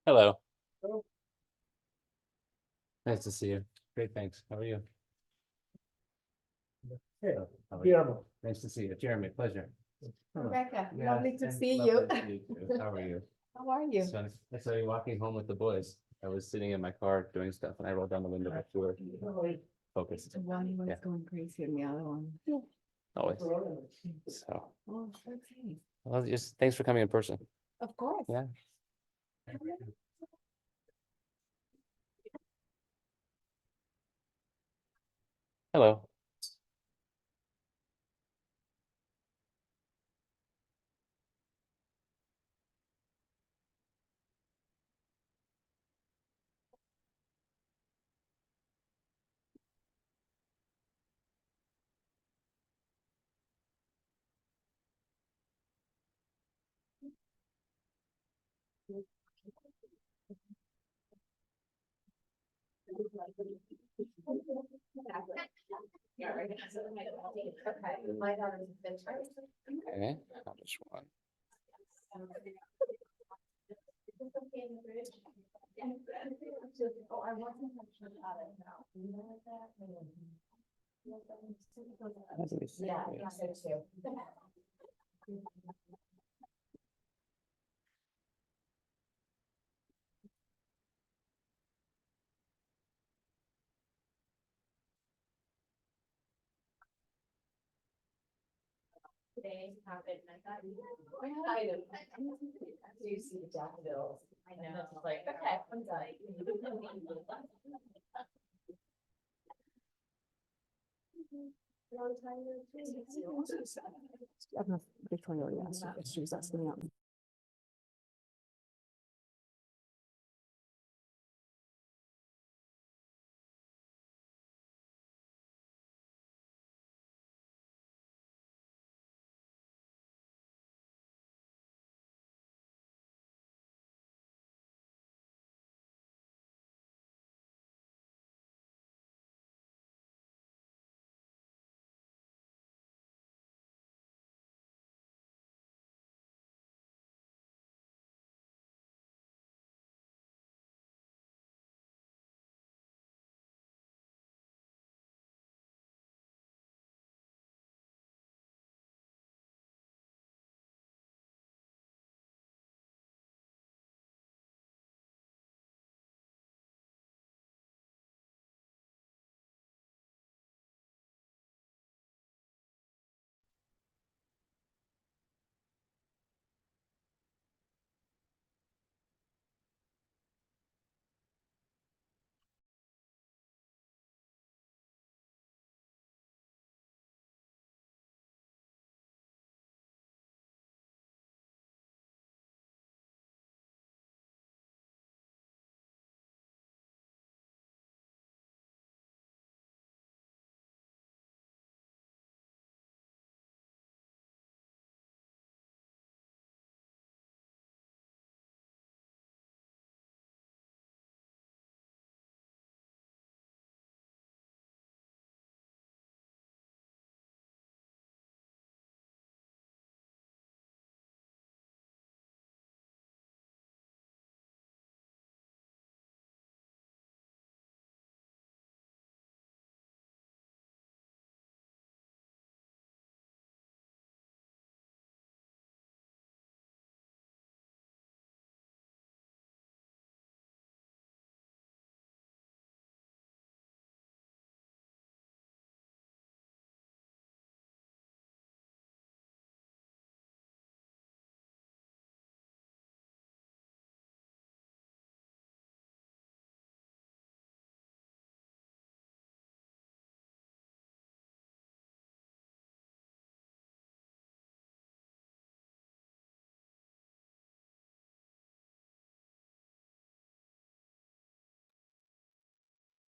Hello. Nice to see you. Great, thanks. How are you? Hey, How are you? Guillermo. Nice to see you. Jeremy, pleasure. Rebecca, Yeah, lovely to and see lovely you. to see you too. How are you? How are you? So I saw you walking home with the boys. I was sitting in my car doing stuff and I rolled down the window, but you were focused. One was Yeah. going crazy and the other one. Always. So, Oh, okay. well, just thanks for coming in person. Of course. Yeah. Hello. Okay, how much one? Oh, I wasn't sure about it now. You know that? Let me see. Yeah, I think so too. Today happened, and I thought, I do you see the daffodils? I know, like, okay, I'm done. I don't know if Victoria already asked you, she was asking me.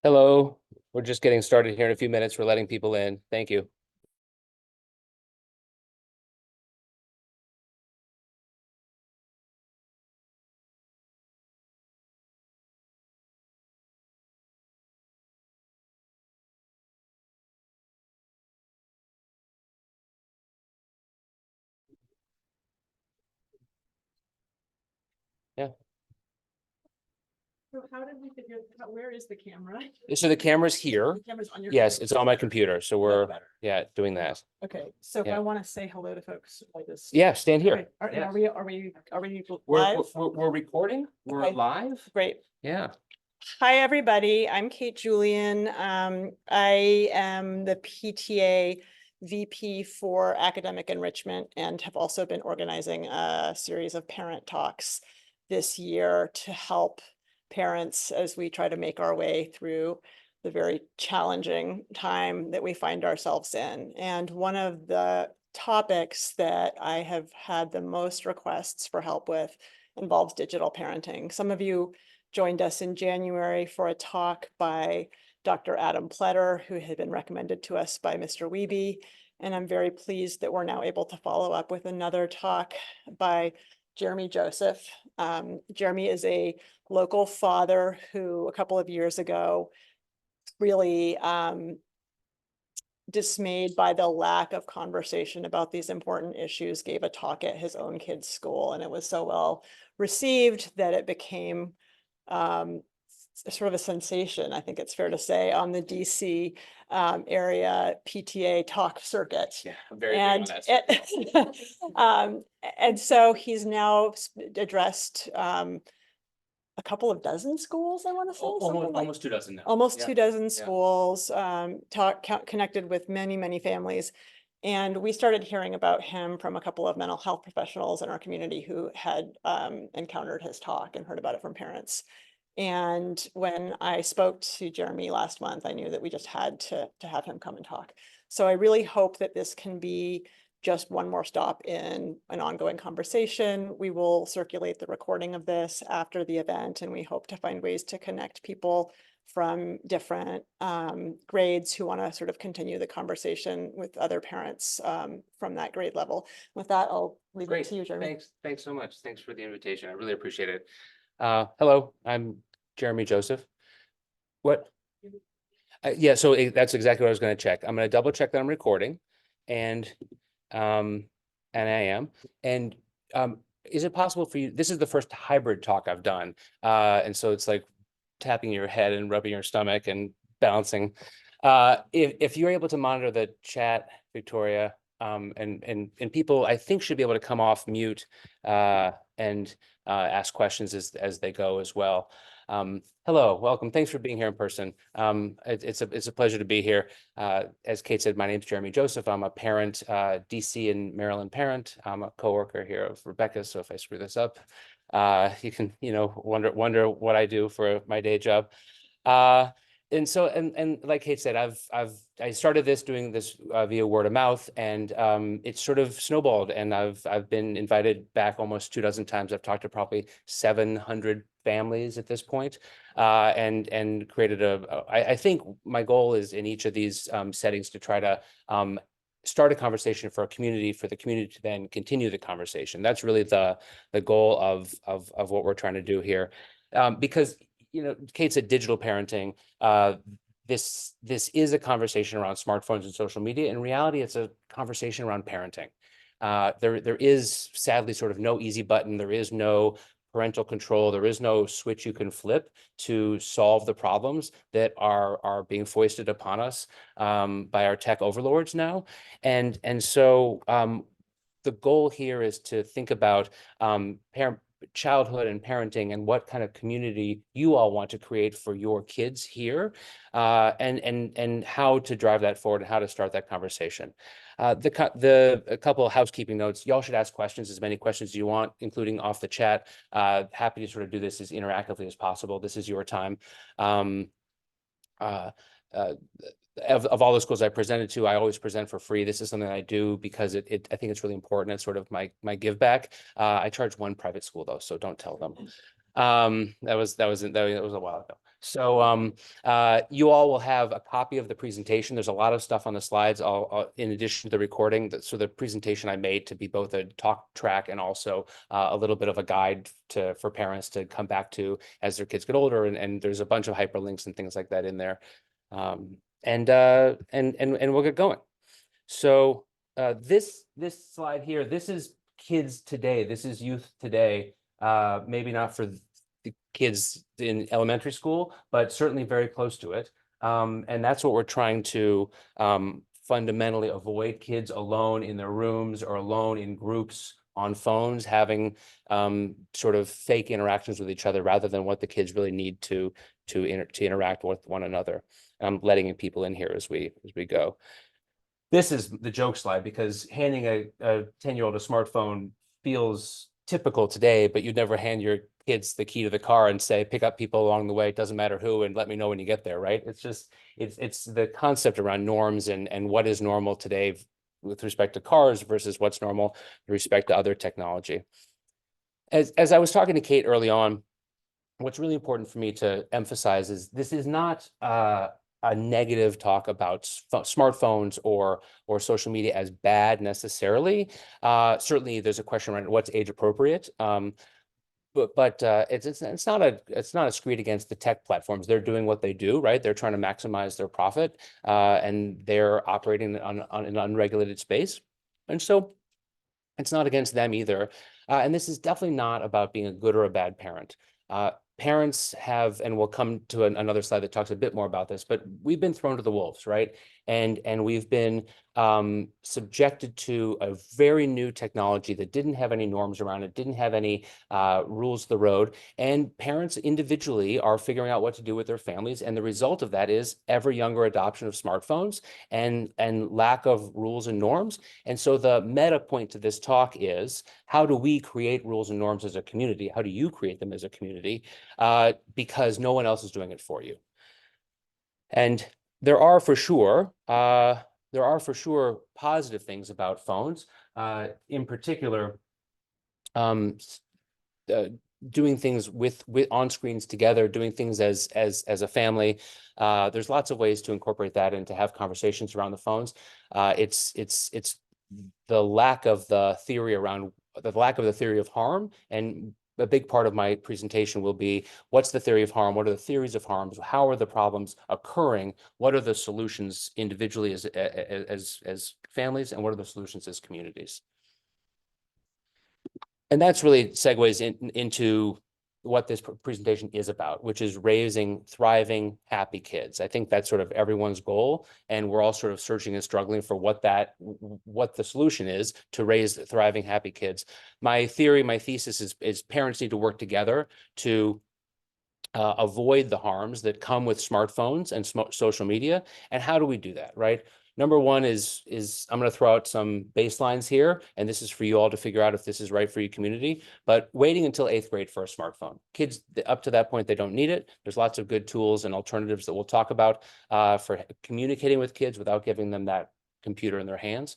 Hello, we're just getting started here in a few minutes. We're letting people in. Thank you. So how did we figure, where is the camera? So the camera's here. The camera's on your. Yes, computer. it's on my computer. So we're, Better. doing that. Okay, so if Yeah. I want to say hello to folks like this. Yeah, stand here. Okay, Are Yes. are we We're, live? we're recording. We're Okay. live. Great. Yeah. Hi, everybody. I'm Kate Julian. I am the PTA VP for academic enrichment and have also been organizing a series of parent talks this year to help parents as we try to make our way through the very challenging time that we find ourselves in. And one of the topics that I have had the most requests for help with involves digital parenting. Some of you joined us in January for a talk by Dr. Adam Pletter, who had been recommended to us by Mr. Wiebe. And I'm very pleased that we're now able to follow up with another talk by Jeremy Joseph. Jeremy is a local father who a couple of years ago really dismayed by the lack of conversation about these important issues, gave a talk at his own kid's school, and it was so well received that it became sort of a sensation, I think it's fair to say, on the DC area PTA talk circuit. Yeah. I'm very And, big on that. and so he's now addressed a couple of dozen schools, I want to say. something like- Almost 2 dozen now. almost Yeah. 2 dozen schools, connected with many, many families. And we started hearing about him from a couple of mental health professionals in our community who had encountered his talk and heard about it from parents. And when I spoke to Jeremy last month, I knew that we just had to have him come and talk. So I really hope that this can be just one more stop in an ongoing conversation. We will circulate the recording of this after the event, and we hope to find ways to connect people from different grades who want to sort of continue the conversation with other parents from that grade level. With that, I'll leave it Great. to you, Jeremy. Thanks so much. Thanks for the invitation. I really appreciate it. Hello, I'm Jeremy Joseph. What? Yeah, so that's exactly what I was going to check. I'm going to double check that I'm recording, and I am. And is it possible for you? This is the first hybrid talk I've done, and so it's like tapping your head and rubbing your stomach and bouncing. If you're able to monitor the chat, Victoria, and people, I think, should be able to come off mute and ask questions as they go as well. Hello, welcome. Thanks for being here in person. It's a pleasure to be here. As Kate said, my name is Jeremy Joseph. I'm a parent, DC and Maryland parent. I'm a coworker here of Rebecca. So if I screw this up, you can, wonder what I do for my day job. And so, and like Kate said, I started doing this via word of mouth, and it's sort of snowballed, and I've been invited back almost 2 dozen times. I've talked to probably 700 families at this point, and created I think my goal is in each of these settings to try to start a conversation for the community to then continue the conversation. That's really the goal of what we're trying to do here, because Kate said digital parenting. This is a conversation around smartphones and social media. In reality, it's a conversation around parenting. There is sadly sort of no easy button. There is no parental control. There is no switch you can flip to solve the problems that are being foisted upon us by our tech overlords now. And so the goal here is to think about childhood and parenting and what kind of community you all want to create for your kids here, and how to drive that forward and how to start that conversation. A couple of housekeeping notes. Y'all should ask questions, as many questions as you want, including off the chat. Happy to sort of do this as interactively as possible. This is your time. Of all the schools I presented to, I always present for free. This is something I do because I think it's really important. It's sort of my give back. I charge one private school though, so don't tell them. That was a while ago. So you all will have a copy of the presentation. There's a lot of stuff on the slides, in addition to the recording. So the presentation I made to be both a talk track and also a little bit of a guide for parents to come back to as their kids get older. And there's a bunch of hyperlinks and things like that in there. And we'll get going. So this slide here, this is kids today. This is youth today. maybe not for the kids in elementary school, but certainly very close to it. And that's what we're trying to fundamentally avoid: kids alone in their rooms or alone in groups on phones, having sort of fake interactions with each other rather than what the kids really need to interact with one another. I'm letting people in here as we go. This is the joke slide, because handing a 10-year-old a smartphone feels typical today, but you'd never hand your kids the key to the car and say, pick up people along the way, it doesn't matter who, and let me know when you get there, right? It's just, it's the concept around norms and what is normal today with respect to cars versus what's normal with respect to other technology. As I was talking to Kate early on, what's really important for me to emphasize is this is not a negative talk about smartphones or social media as bad necessarily. Certainly, there's a question around what's age appropriate. But it's not a screed against the tech platforms. They're doing what they do, right? They're trying to maximize their profit, and they're operating on an unregulated space, and so it's not against them either. And this is definitely not about being a good or a bad parent. Parents have, and we'll come to another slide that talks a bit more about this, but we've been thrown to the wolves, right? And we've been subjected to a very new technology that didn't have any norms around it, didn't have any rules of the road. And parents individually are figuring out what to do with their families. And the result of that is ever younger adoption of smartphones and lack of rules and norms. And so the meta point to this talk is, how do we create rules and norms as a community? How do you create them as a community? Because no one else is doing it for you. And there are for sure positive things about phones, in particular, doing things with on screens together, doing things as a family. There's lots of ways to incorporate that and to have conversations around the phones. It's the lack of the theory of harm, and a big part of my presentation will be, what's the theory of harm? What are the theories of harms? How are the problems occurring? What are the solutions individually as families, and what are the solutions as communities? And that's really segues into what this presentation is about, which is raising thriving, happy kids. I think that's sort of everyone's goal, and we're all sort of searching and struggling for what the solution is to raise thriving, happy kids. My thesis is parents need to work together to avoid the harms that come with smartphones and social media. And how do we do that, right? Number one is I'm going to throw out some baselines here, and this is for you all to figure out if this is right for your community. But waiting until 8th grade for a smartphone. Kids up to that point, they don't need it. There's lots of good tools and alternatives that we'll talk about for communicating with kids without giving them that computer in their hands.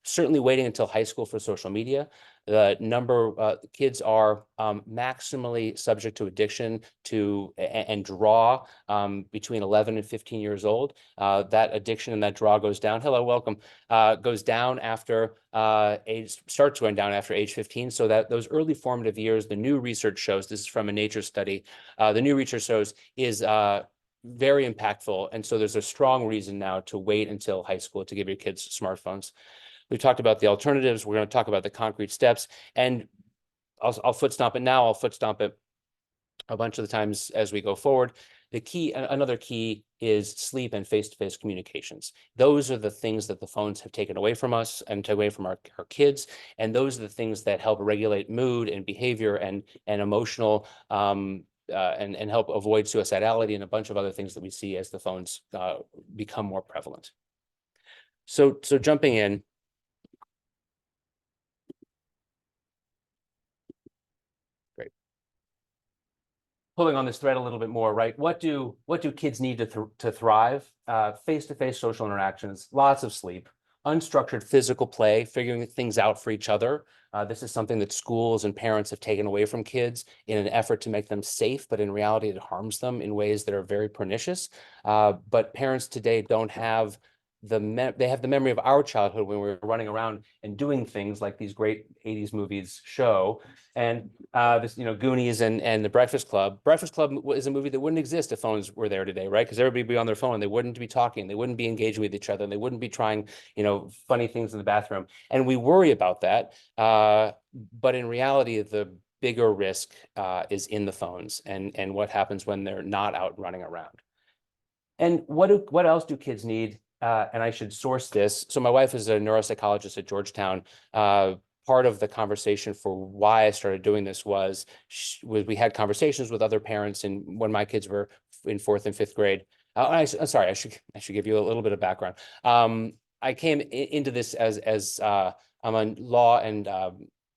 Certainly waiting until high school for social media. The kids are maximally subject to addiction and draw between 11 and 15 years old. That addiction and that draw goes down. Hello, welcome. Goes down after starts going down after age 15. So that those early formative years, the new research shows, this is from a Nature study, the new research shows is very impactful. And so there's a strong reason now to wait until high school to give your kids smartphones. We've talked about the alternatives. We're going to talk about the concrete steps, and I'll foot stomp it now. I'll foot stomp it a bunch of the times as we go forward. Another key is sleep and face-to-face communications. Those are the things that the phones have taken away from us and away from our kids. And those are the things that help regulate mood and behavior and emotional, and help avoid suicidality and a bunch of other things that we see as the phones become more prevalent. So jumping in. Pulling on this thread a little bit more, right? What do kids need to thrive? Face-to-face social interactions, lots of sleep, unstructured physical play, figuring things out for each other. This is something that schools and parents have taken away from kids in an effort to make them safe, but in reality, it harms them in ways that are very pernicious. But parents today don't have they have the memory of our childhood when we were running around and doing things like these great 80s movies show. And this, Goonies and The Breakfast Club. Breakfast Club is a movie that wouldn't exist if phones were there today, right? Because everybody would be on their phone, and they wouldn't be talking, they wouldn't be engaging with each other, and they wouldn't be trying, funny things in the bathroom. And we worry about that. But in reality, the bigger risk is in the phones and what happens when they're not out running around. And what else do kids need? And I should source this. So my wife is a neuropsychologist at Georgetown. Part of the conversation for why I started doing this was we had conversations with other parents, and when my kids were in 4th and 5th grade. I'm sorry, I should give you a little bit of background. I came into this as I'm a law and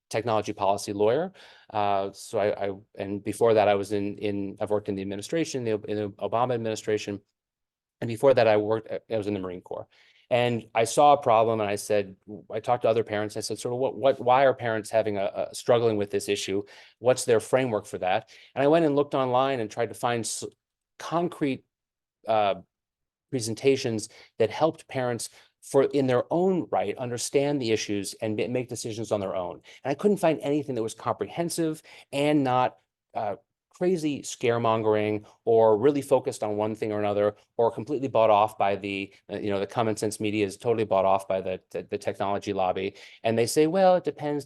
technology policy lawyer. So and before that I was I've worked in the administration, in the Obama administration. And before that, I was in the Marine Corps. And I saw a problem and I talked to other parents. I said, sort of why are parents having struggling with this issue? What's their framework for that? And I went and looked online and tried to find concrete presentations that helped parents in their own right, understand the issues and make decisions on their own. And I couldn't find anything that was comprehensive and not crazy scaremongering or really focused on one thing or another, or completely bought off by the common sense media is totally bought off by the technology lobby. And they say, well, it depends.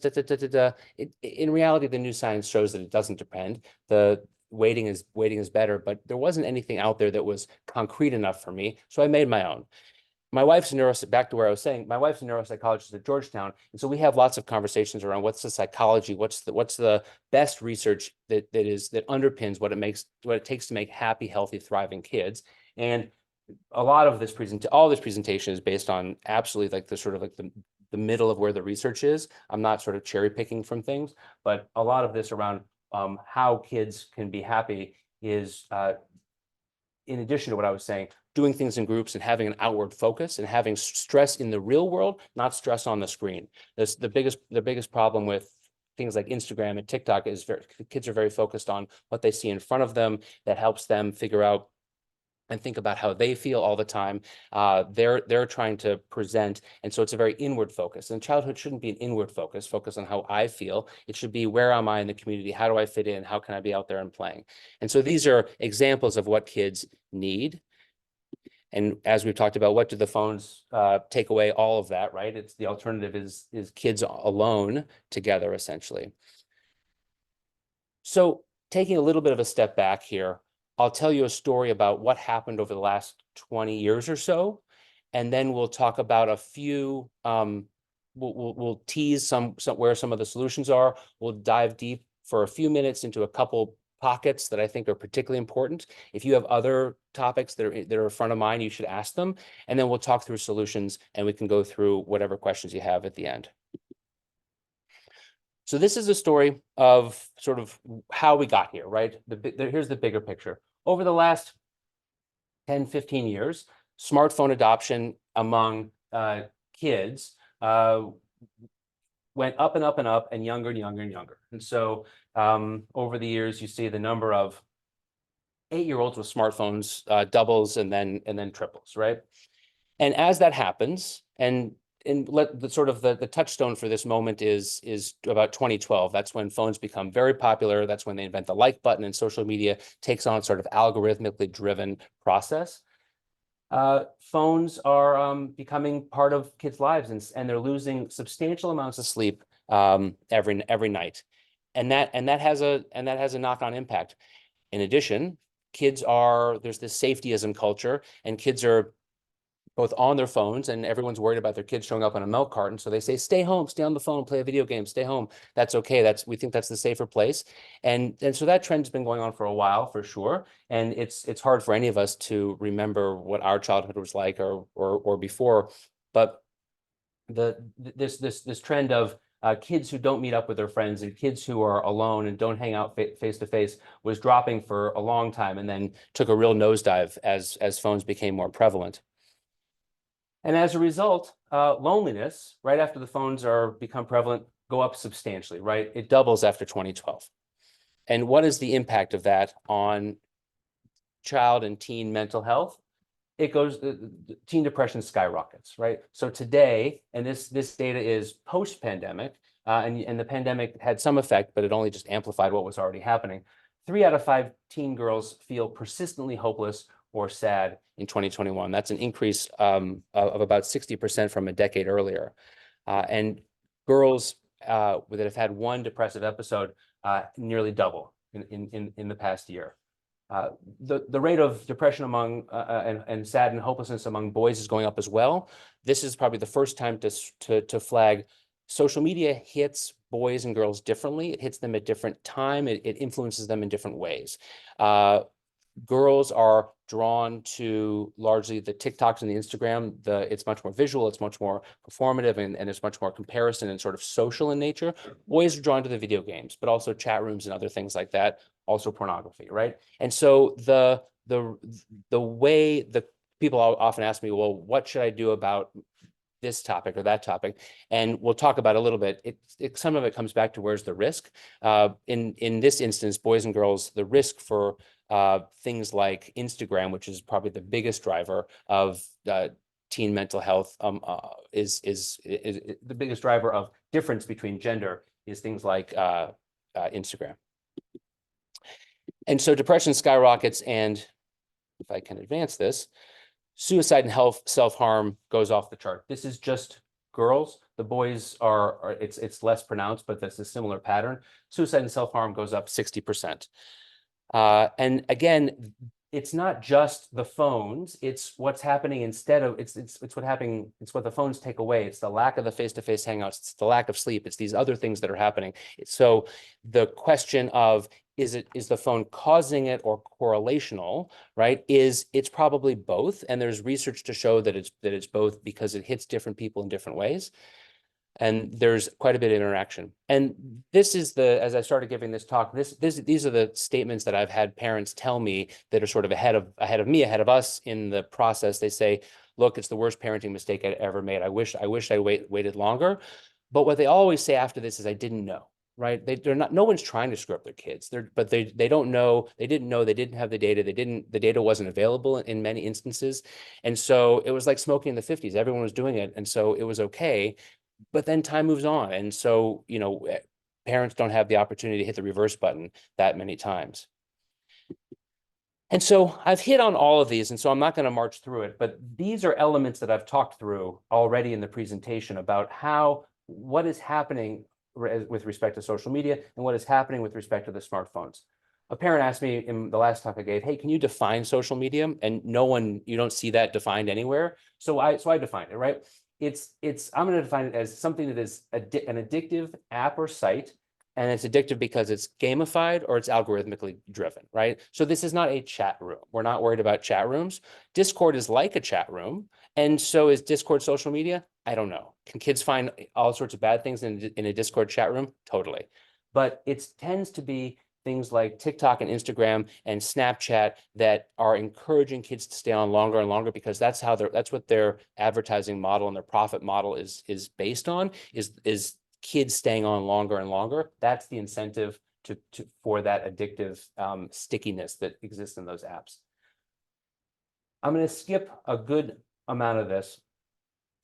In reality, the new science shows that it doesn't depend. The waiting is better, but there wasn't anything out there that was concrete enough for me. So I made my own. My wife's back to where I was saying, my wife's a neuropsychologist at Georgetown. And so we have lots of conversations around what's the psychology, what's the best research that underpins what it takes to make happy, healthy, thriving kids. And a lot of this all this presentation is based on absolutely like the sort of like the middle of where the research is. I'm not sort of cherry picking from things, but a lot of this around how kids can be happy is in addition to what I was saying, doing things in groups and having an outward focus and having stress in the real world, not stress on the screen. The biggest problem with things like Instagram and TikTok is kids are very focused on what they see in front of them. That helps them figure out and think about how they feel all the time. They're trying to present. And so it's a very inward focus. And childhood shouldn't be an inward focus on how I feel. It should be, where am I in the community? How do I fit in? How can I be out there and playing? And so these are examples of what kids need. And as we've talked about, what do the phones take away? All of that, right? It's the alternative is kids alone together, essentially. So taking a little bit of a step back here, I'll tell you a story about what happened over the last 20 years or so, and then we'll talk about a few. We'll tease where some of the solutions are. We'll dive deep for a few minutes into a couple pockets that I think are particularly important. If you have other topics that are front of mind, you should ask them, and then we'll talk through solutions, and we can go through whatever questions you have at the end. So this is a story of sort of how we got here, right? Here's the bigger picture. Over the last 10, 15 years, smartphone adoption among kids went up and up and up, and younger and younger and younger. And so over the years, you see the number of 8-year-olds with smartphones doubles and then triples, right? And as that happens, and the touchstone for this moment is about 2012. That's when phones become very popular. That's when they invent the like button, and social media takes on sort of algorithmically driven process. Phones are becoming part of kids' lives, and they're losing substantial amounts of sleep every night, and that has a knock-on impact. In addition, there's this safetyism culture, and kids are both on their phones, and everyone's worried about their kids showing up on a milk carton. So they say, stay home, stay on the phone, play a video game, stay home. That's okay. We think that's the safer place. And so that trend's been going on for a while, for sure. And it's hard for any of us to remember what our childhood was like or before. But this trend of kids who don't meet up with their friends and kids who are alone and don't hang out face to face was dropping for a long time, and then took a real nosedive as phones became more prevalent. And as a result, loneliness, right after the phones become prevalent, go up substantially, right? It doubles after 2012. And what is the impact of that on child and teen mental health? It goes, teen depression skyrockets, right? So today, and this data is post-pandemic, and the pandemic had some effect, but it only just amplified what was already happening. 3 out of 5 teen girls feel persistently hopeless or sad in 2021. That's an increase of about 60% from a decade earlier. And girls that have had one depressive episode nearly double in the past year. The rate of depression among and sad and hopelessness among boys is going up as well. This is probably the first time to flag social media hits boys and girls differently. It hits them at different time. It influences them in different ways. Girls are drawn to largely the TikToks and the Instagram. It's much more visual, it's much more performative, and it's much more comparison and sort of social in nature. Boys are drawn to the video games, but also chat rooms and other things like that, also pornography, right? And so the way the people often ask me, well, what should I do about this topic or that topic? And we'll talk about a little bit. Some of it comes back to where's the risk. In this instance, boys and girls, the risk for things like Instagram, which is probably the biggest driver of teen mental health, is the biggest driver of difference between gender is things like Instagram. And so depression skyrockets, and if I can advance this, suicide and self-harm goes off the chart. This is just girls. The boys are it's less pronounced, but that's a similar pattern. Suicide and self-harm goes up 60%. And again, it's not just the phones, it's what's happening instead of it's what the phones take away. It's the lack of the face-to-face hangouts, it's the lack of sleep, it's these other things that are happening. So the question of is the phone causing it or correlational, right? It's probably both. And there's research to show that it's both because it hits different people in different ways. And there's quite a bit of interaction. And this is as I started giving this talk, these are the statements that I've had parents tell me that are sort of ahead of me, ahead of us in the process. They say, look, it's the worst parenting mistake I ever made. I wish I waited longer. But what they always say after this is, I didn't know. Right? They're not, no one's trying to screw up their kids. But they don't know, they didn't have the data. The data wasn't available in many instances. And so it was like smoking in the 50s. Everyone was doing it. And so it was okay. But then time moves on. And so, parents don't have the opportunity to hit the reverse button that many times. And so I've hit on all of these, and so I'm not going to march through it, but these are elements that I've talked through already in the presentation about what is happening with respect to social media and what is happening with respect to the smartphones. A parent asked me in the last talk I gave, hey, can you define social media? And you don't see that defined anywhere. So I defined it, right? I'm going to define it as something that is an addictive app or site, and it's addictive because it's gamified or it's algorithmically driven, right? So this is not a chat room. We're not worried about chat rooms. Discord is like a chat room. And so is Discord social media? I don't know. Can kids find all sorts of bad things in a Discord chat room? Totally. But it tends to be things like TikTok and Instagram and Snapchat that are encouraging kids to stay on longer and longer, because that's what their advertising model and their profit model is based on, is kids staying on longer and longer. That's the incentive for that addictive stickiness that exists in those apps. I'm going to skip a good amount of this.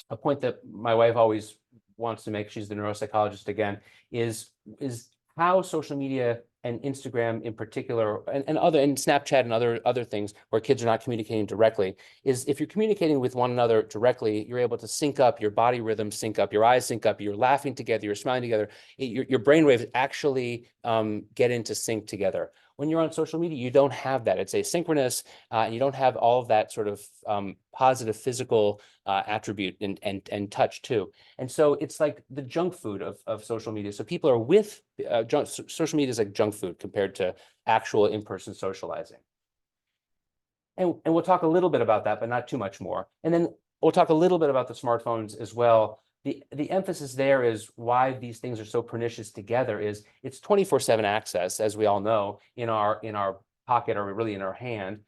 A point that my wife always wants to make, she's the neuropsychologist again, is how social media and Instagram in particular, and Snapchat and other things where kids are not communicating directly, is if you're communicating with one another directly, you're able to sync up, your body rhythms sync up, your eyes sync up, you're laughing together, you're smiling together, your brain waves actually get into sync together. When you're on social media, you don't have that. It's asynchronous, and you don't have all of that sort of positive physical attribute and touch too. And so it's like the junk food of social media. So people are with social media is like junk food compared to actual in-person socializing. And we'll talk a little bit about that, but not too much more. And then we'll talk a little bit about the smartphones as well. The emphasis there is why these things are so pernicious together is it's 24/7 access, as we all know, in our pocket or really in our hand.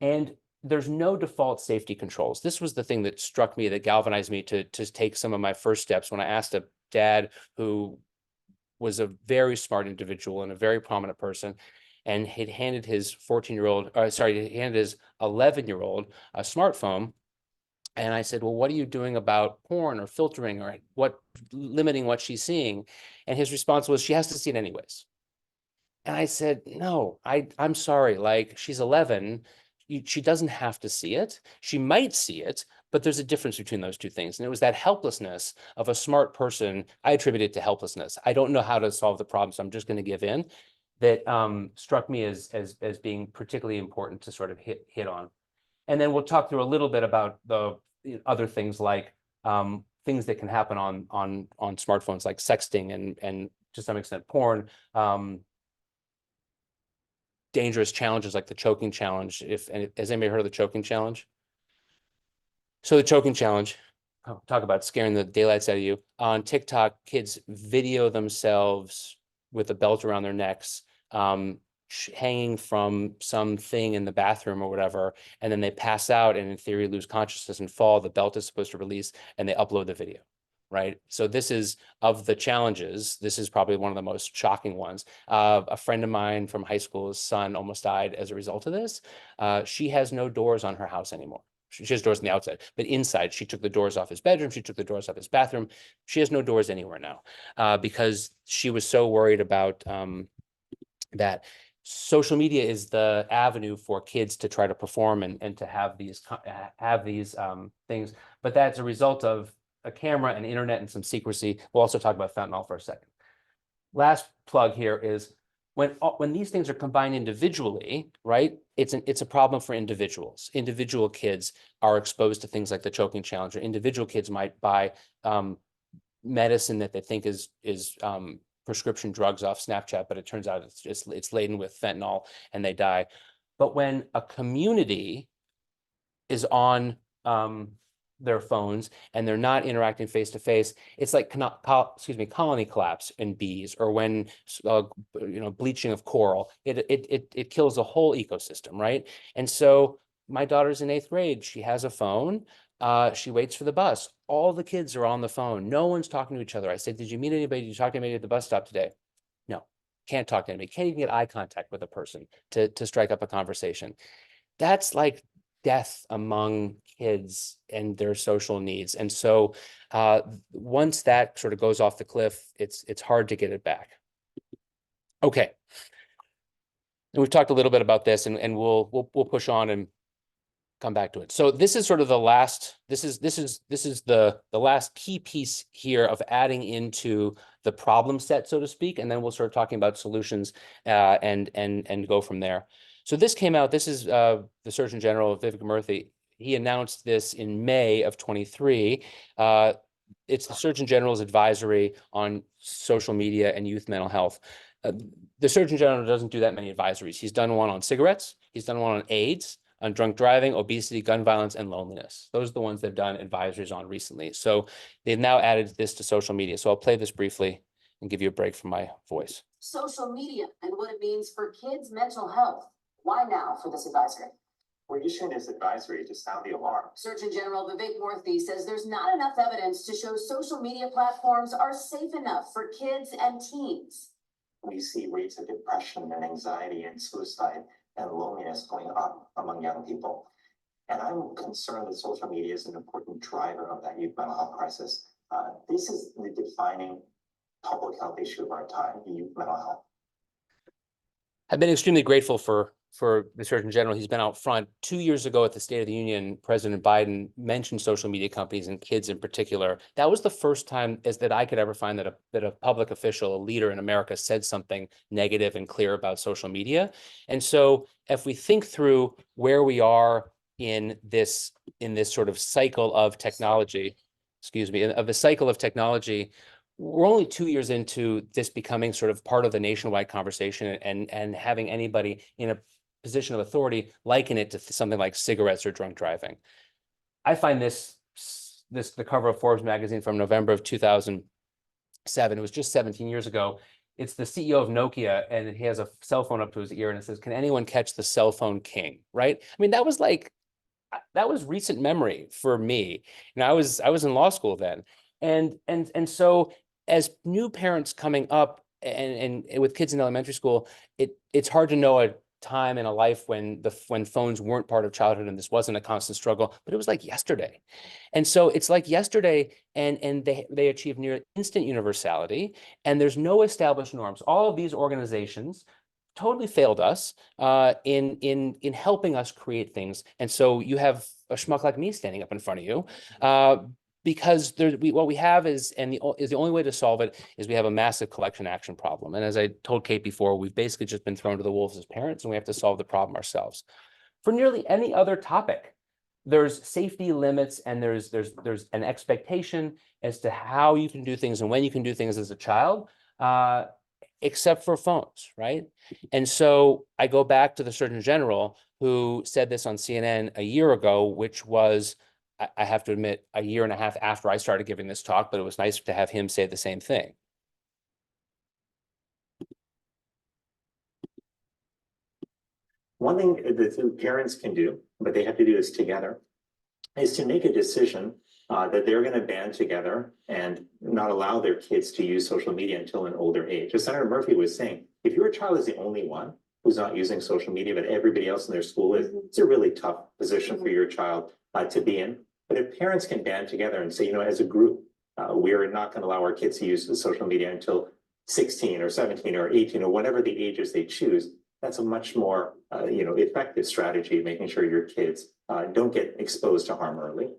And there's no default safety controls. This was the thing that struck me, that galvanized me to take some of my first steps when I asked a dad who was a very smart individual and a very prominent person, and he'd handed his 11-year-old a smartphone. And I said, well, what are you doing about porn or filtering or limiting what she's seeing? And his response was, she has to see it anyways. And I said, no, I'm sorry, like, she's 11. she doesn't have to see it. She might see it, but there's a difference between those two things. And it was that helplessness of a smart person. I attribute it to helplessness. I don't know how to solve the problem, so I'm just going to give in. That struck me as being particularly important to sort of hit on. And then we'll talk through a little bit about the other things like things that can happen on smartphones, like sexting and to some extent porn. Dangerous challenges like the choking challenge. Has anybody heard of the choking challenge? So the choking challenge, talk about scaring the daylights out of you. On TikTok, kids video themselves with a belt around their necks, hanging from something in the bathroom or whatever, and then they pass out and in theory lose consciousness and fall. The belt is supposed to release and they upload the video, right? So this is, of the challenges, this is probably one of the most shocking ones. A friend of mine from high school's son almost died as a result of this. She has no doors on her house anymore. She has doors on the outside, but inside she took the doors off his bedroom. She took the doors off his bathroom. She has no doors anywhere now because she was so worried about that. Social media is the avenue for kids to try to perform and to have these things, but that's a result of a camera and internet and some secrecy. We'll also talk about fentanyl for a second. Last plug here is when these things are combined individually, right? It's a problem for individuals. Individual kids are exposed to things like the choking challenge, or individual kids might buy medicine that they think is prescription drugs off Snapchat, but it turns out it's laden with fentanyl and they die. But when a community is on their phones and they're not interacting face to face, it's like colony collapse in bees, or when bleaching of coral. It kills the whole ecosystem, right? And so my daughter's in 8th grade. She has a phone. She waits for the bus. All the kids are on the phone. No one's talking to each other. I said, did you meet anybody? Did you talk to anybody at the bus stop today? No, can't talk to anybody. Can't even get eye contact with a person to strike up a conversation. That's like death among kids and their social needs. And so once that sort of goes off the cliff, it's hard to get it back. Okay. And we've talked a little bit about this, and we'll push on and come back to it. So this is sort of the last, this is the last key piece here of adding into the problem set, so to speak, and then we'll start talking about solutions and go from there. So this came out, this is the Surgeon General, Vivek Murthy. He announced this in May of 23. It's the Surgeon General's advisory on social media and youth mental health. The Surgeon General doesn't do that many advisories. He's done one on cigarettes. He's done one on AIDS, on drunk driving, obesity, gun violence, and loneliness. Those are the ones they've done advisories on recently. So they've now added this to social media. So I'll play this briefly and give you a break from my voice. Social media and what it means for kids' mental health. Why now for this advisory? We're issuing this advisory to sound the alarm. Surgeon General Vivek Murthy says there's not enough evidence to show social media platforms are safe enough for kids and teens. We see rates of depression and anxiety and suicide and loneliness going up among young people. And I'm concerned that social media is an important driver of that youth mental health crisis. This is the defining public health issue of our time, youth mental health. I've been extremely grateful for the Surgeon General. He's been out front. 2 years ago at the State of the Union, President Biden mentioned social media companies and kids in particular. That was the first time that I could ever find that a public official, a leader in America, said something negative and clear about social media. And so if we think through where we are in this sort of cycle of technology, we're only 2 years into this becoming sort of part of the nationwide conversation, and having anybody in a position of authority liken it to something like cigarettes or drunk driving. I find the cover of Forbes magazine from November of 2007. It was just 17 years ago. It's the CEO of Nokia, and he has a cell phone up to his ear, and it says, "Can anyone catch the cell phone king?" Right? I mean, that was recent memory for me. And I was in law school then, and so as new parents coming up and with kids in elementary school, it's hard to know a time in a life when phones weren't part of childhood and this wasn't a constant struggle, but it was like yesterday. And so it's like yesterday, and they achieved near instant universality, and there's no established norms. All of these organizations totally failed us in helping us create things. And so you have a schmuck like me standing up in front of you, because what we have is, and the only way to solve it is we have a massive collection action problem. And as I told Kate before, we've basically just been thrown to the wolves as parents, and we have to solve the problem ourselves. For nearly any other topic, there's safety limits, and there's an expectation as to how you can do things and when you can do things as a child, except for phones, right? And so I go back to the Surgeon General who said this on CNN a year ago, which was, I have to admit, a year and a half after I started giving this talk, but it was nice to have him say the same thing. One thing that the parents can do, but they have to do this together, is to make a decision that they're going to band together and not allow their kids to use social media until an older age. As Senator Murphy was saying, if your child is the only one who's not using social media, but everybody else in their school is, it's a really tough position for your child to be in. But if parents can band together and say, you know, as a group, we're not going to allow our kids to use social media until 16 or 17 or 18 or whatever the ages they choose, that's a much more, effective strategy, making sure your kids don't get exposed to harm early.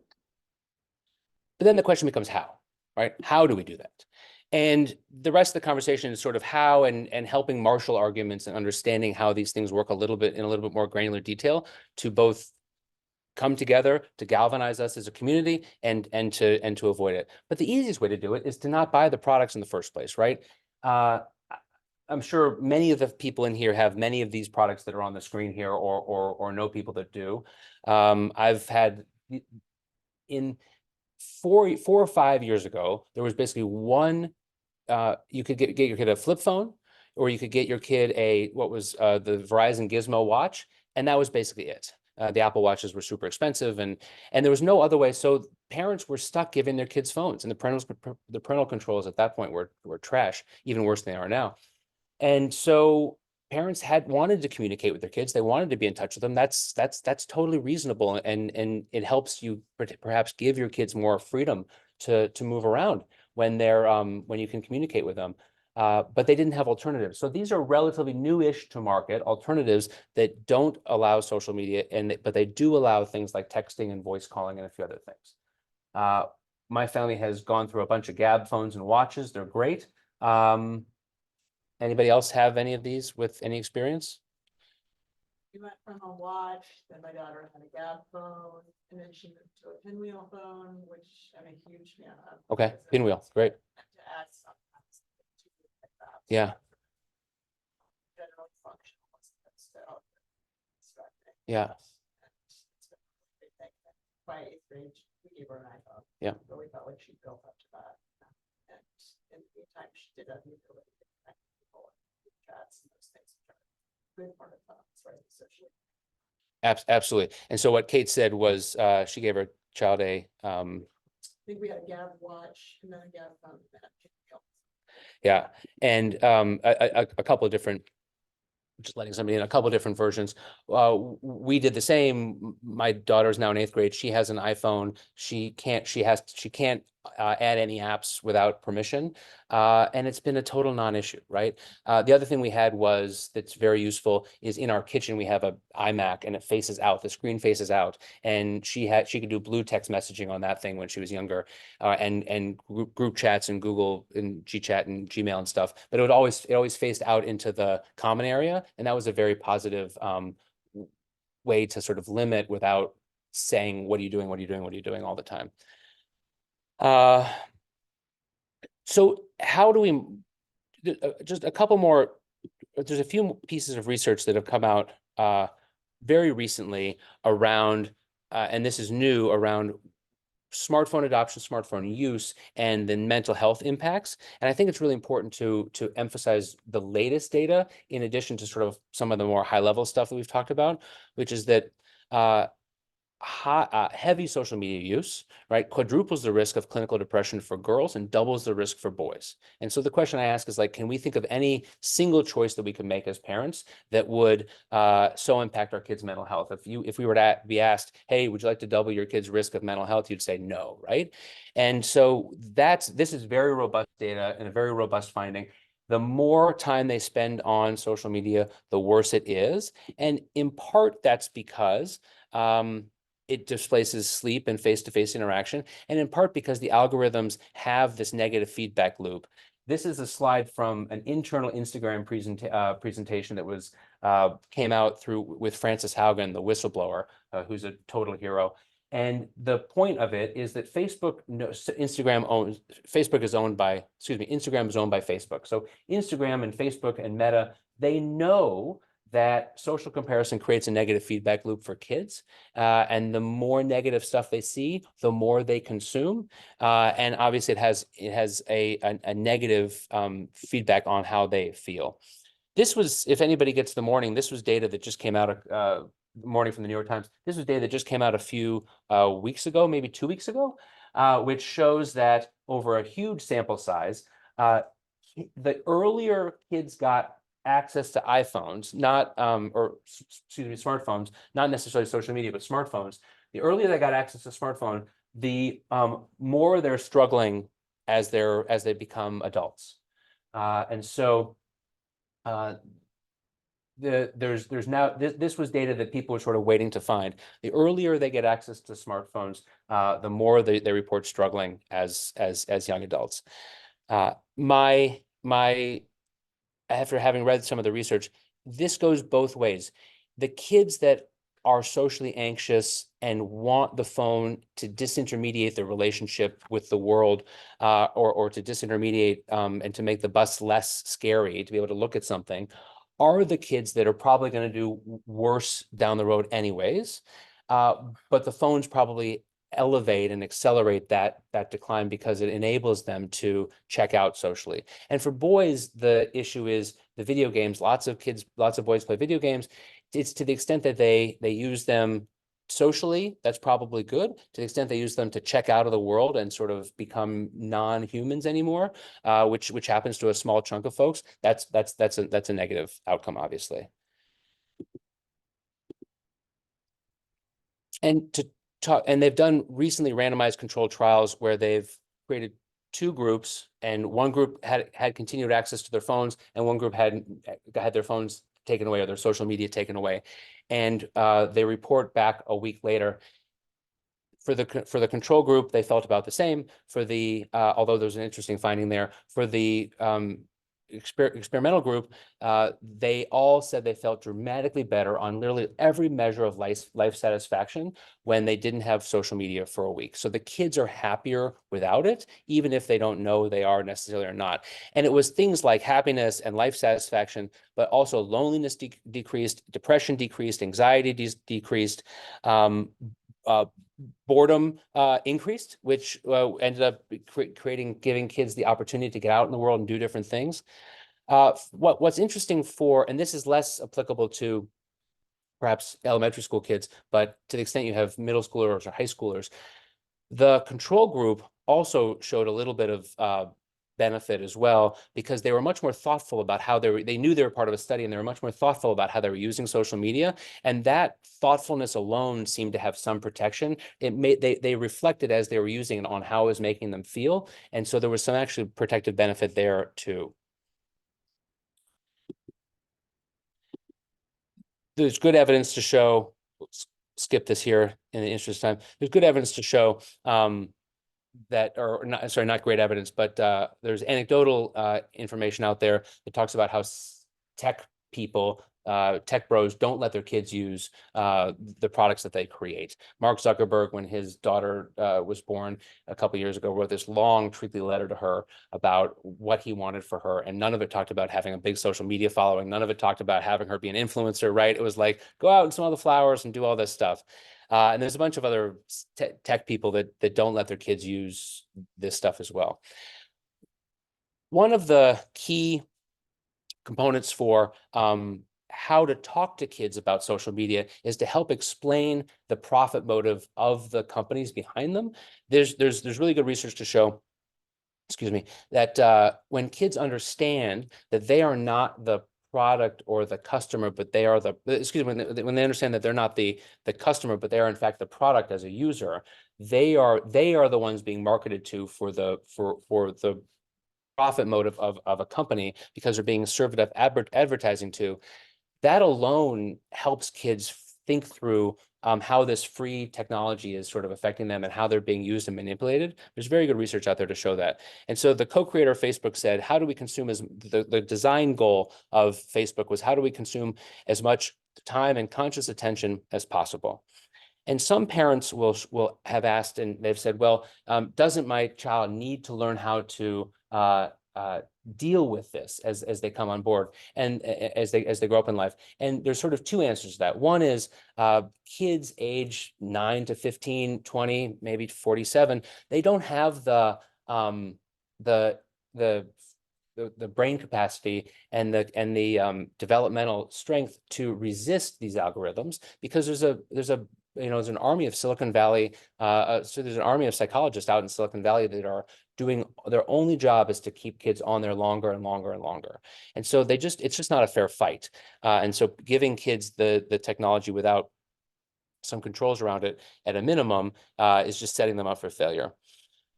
But then the question becomes how, right? How do we do that? And the rest of the conversation is sort of how and helping marshal arguments and understanding how these things work in a little bit more granular detail to both come together to galvanize us as a community and to avoid it. But the easiest way to do it is to not buy the products in the first place, right? I'm sure many of the people in here have many of these products that are on the screen here, or know people that do. I've had in 4 or 5 years ago, there was basically one. You could get your kid a flip phone, or you could get your kid the Verizon Gizmo watch, and that was basically it. The Apple Watches were super expensive, and there was no other way. So parents were stuck giving their kids phones, and the parental controls at that point were trash, even worse than they are now. And so parents had wanted to communicate with their kids. They wanted to be in touch with them. That's totally reasonable, and it helps you perhaps give your kids more freedom to move around when you can communicate with them. But they didn't have alternatives. So these are relatively new-ish to market alternatives that don't allow social media, but they do allow things like texting and voice calling and a few other things. My family has gone through a bunch of Gabb phones and watches. They're great. Anybody else have any of these with any experience? We went from a watch, then my daughter had a Gabb phone, and then she moved to a pinwheel phone, which I'm a huge fan of. Okay, pinwheel, great. To add sometimes like that. Yeah. Generally functional, still distracting. Yeah. By 8th grade, we gave her an iPhone. Yeah. So we felt like she built up to that. And in the meantime, she did have the ability to connect with people and chats and those things. Good part of phones, right? Socially. Absolutely. And so what Kate said was she gave her child a I think we had a Gabb watch and then a Gabb phone. And then a pinwheel. yeah, and a couple of different, just letting somebody in, a couple of different versions. We did the same. My daughter's now in 8th grade. She has an iPhone. She can't add any apps without permission. And it's been a total non-issue, right? The other thing we had that's very useful is in our kitchen, we have a iMac and it faces out, the screen faces out. And she could do blue text messaging on that thing when she was younger, and group chats and Google and GChat and Gmail and stuff. But it always faced out into the common area. And that was a very positive way to sort of limit without saying, what are you doing? What are you doing? What are you doing all the time? So how do we, just a couple more, there's a few pieces of research that have come out very recently around, and this is new, around smartphone adoption, smartphone use, and then mental health impacts. And I think it's really important to emphasize the latest data in addition to sort of some of the more high level stuff that we've talked about, which is that heavy social media use, right, quadruples the risk of clinical depression for girls and doubles the risk for boys. And so the question I ask is, like, can we think of any single choice that we can make as parents that would so impact our kids' mental health? If we were to be asked, hey, would you like to double your kids' risk of mental health? You'd say no, right? And so this is very robust data and a very robust finding. the more time they spend on social media, the worse it is. And in part, that's because it displaces sleep and face-to-face interaction, and in part because the algorithms have this negative feedback loop. This is a slide from an internal Instagram presentation that was came out with Frances Haugen, the whistleblower, who's a total hero. And the point of it is that Instagram is owned by Facebook. So Instagram and Facebook and Meta, they know that social comparison creates a negative feedback loop for kids. And the more negative stuff they see, the more they consume. And obviously it has a negative feedback on how they feel. This was, if anybody gets the morning, this was data that just came out morning from the New York Times. This was data that just came out a few weeks ago, maybe 2 weeks ago, which shows that over a huge sample size, the earlier kids got access to iPhones, smartphones, not necessarily social media, but smartphones. The earlier they got access to smartphone, the more they're struggling as they become adults. And so there's now this was data that people were sort of waiting to find. The earlier they get access to smartphones, the more they report struggling as young adults. After having read some of the research, this goes both ways. The kids that are socially anxious and want the phone to disintermediate their relationship with the world, or to disintermediate and to make the bus less scary, to be able to look at something, are the kids that are probably going to do worse down the road anyways. But the phones probably elevate and accelerate that decline because it enables them to check out socially. And for boys, the issue is the video games. Lots of boys play video games. It's to the extent that they use them socially, that's probably good. To the extent they use them to check out of the world and sort of become non-humans anymore, which happens to a small chunk of folks, that's a negative outcome, obviously. And they've done recently randomized controlled trials where they've created 2 groups, and one group had continued access to their phones, and one group had their phones taken away or their social media taken away. And they report back a week later. For the control group, they felt about the same. For the although there's an interesting finding there, for the experimental group, they all said they felt dramatically better on literally every measure of life satisfaction when they didn't have social media for a week. So the kids are happier without it, even if they don't know they are necessarily or not. And it was things like happiness and life satisfaction, but also loneliness decreased, depression decreased, anxiety decreased, boredom increased, which ended up giving kids the opportunity to get out in the world and do different things. What's interesting and this is less applicable to perhaps elementary school kids, but to the extent you have middle schoolers or high schoolers, the control group also showed a little bit of benefit as well, because they were much more thoughtful about how they knew they were part of a study, and they were much more thoughtful about how they were using social media. And that thoughtfulness alone seemed to have some protection. They reflected as they were using it on how it was making them feel. And so there was some actually protective benefit there too. There's good evidence to show, skip this here in the interest of time. There's good evidence to show not great evidence, but there's anecdotal information out there that talks about how tech people, tech bros, don't let their kids use the products that they create. Mark Zuckerberg, when his daughter was born a couple of years ago, wrote this long, treatly letter to her about what he wanted for her, and none of it talked about having a big social media following. None of it talked about having her be an influencer, right? It was like, go out and smell the flowers and do all this stuff. And there's a bunch of other tech people that don't let their kids use this stuff as well. One of the key components for how to talk to kids about social media is to help explain the profit motive of the companies behind them. There's really good research to show, that when kids understand that they are not the product or the customer, but they are when they understand that they're not the customer, but they are in fact the product as a user, they are the ones being marketed to for the profit motive of a company because they're being served up advertising to, that alone helps kids think through how this free technology is sort of affecting them and how they're being used and manipulated. There's very good research out there to show that. And so the co-creator of Facebook said, how do we consume the design goal of Facebook was, how do we consume as much time and conscious attention as possible? And some parents will have asked, and they've said, well, doesn't my child need to learn how to deal with this as they come on board and as they grow up in life? And there's sort of two answers to that. One is kids age 9 to 15, 20, maybe 47, they don't have the brain capacity and the developmental strength to resist these algorithms, because there's an army of Silicon Valley, so there's an army of psychologists out in Silicon Valley that are doing, their only job is to keep kids on there longer and longer and longer. And so it's just not a fair fight. And so giving kids the technology without some controls around it at a minimum is just setting them up for failure.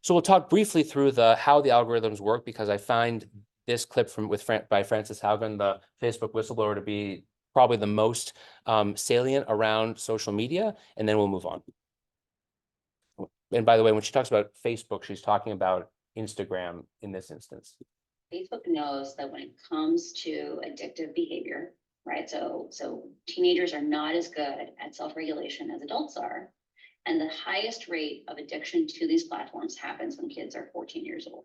So we'll talk briefly through how the algorithms work, because I find this clip by Frances Haugen, the Facebook whistleblower, to be probably the most salient around social media, and then we'll move on. And by the way, when she talks about Facebook, she's talking about Instagram in this instance. Facebook knows that when it comes to addictive behavior, right? So teenagers are not as good at self-regulation as adults are. And the highest rate of addiction to these platforms happens when kids are 14 years old.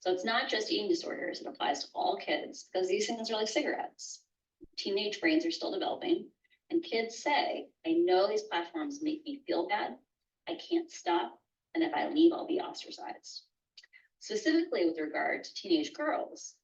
So it's not just eating disorders, it applies to all kids, because these things are like cigarettes. Teenage brains are still developing, and kids say, I know these platforms make me feel bad, I can't stop, and if I leave, I'll be ostracized. Specifically with regard to teenage girls,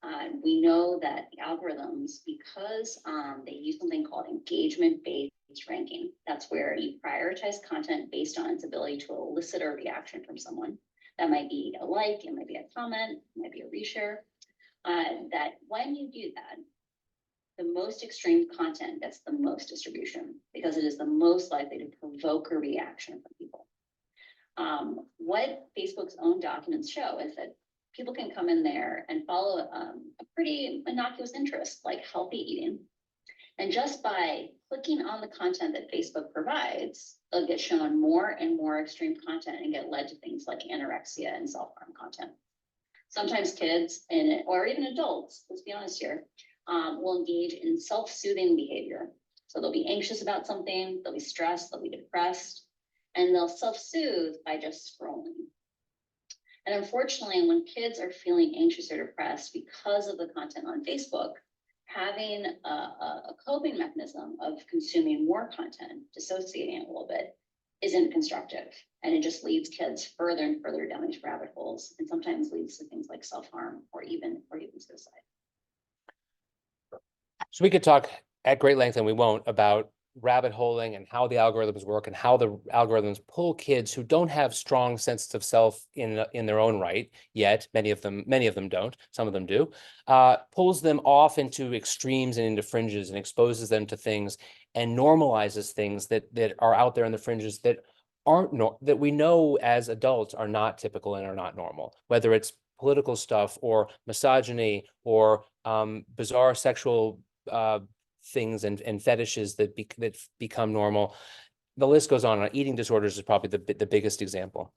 we know that the algorithms, because they use something called engagement-based ranking, that's where you prioritize content based on its ability to elicit a reaction from someone. That might be a like, it might be a comment, it might be a reshare. That when you do that, the most extreme content gets the most distribution, because it is the most likely to provoke a reaction from people. What Facebook's own documents show is that people can come in there and follow a pretty innocuous interest, like healthy eating. And just by clicking on the content that Facebook provides, they'll get shown more and more extreme content and get led to things like anorexia and self-harm content. Sometimes kids or even adults, let's be honest here, will engage in self-soothing behavior. So they'll be anxious about something, they'll be stressed, they'll be depressed, and they'll self-soothe by just scrolling. And unfortunately, when kids are feeling anxious or depressed because of the content on Facebook, having a coping mechanism of consuming more content, dissociating it a little bit, isn't constructive. And it just leads kids further and further down these rabbit holes, and sometimes leads to things like self-harm or even suicide. So we could talk at great length, and we won't, about rabbit holing and how the algorithms work and how the algorithms pull kids who don't have strong sense of self in their own right yet. Many of them don't, some of them do, pulls them off into extremes and into fringes and exposes them to things and normalizes things that are out there in the fringes that that we know as adults are not typical and are not normal, whether it's political stuff or misogyny or bizarre sexual things and fetishes that become normal. The list goes on. Eating disorders is probably the biggest example.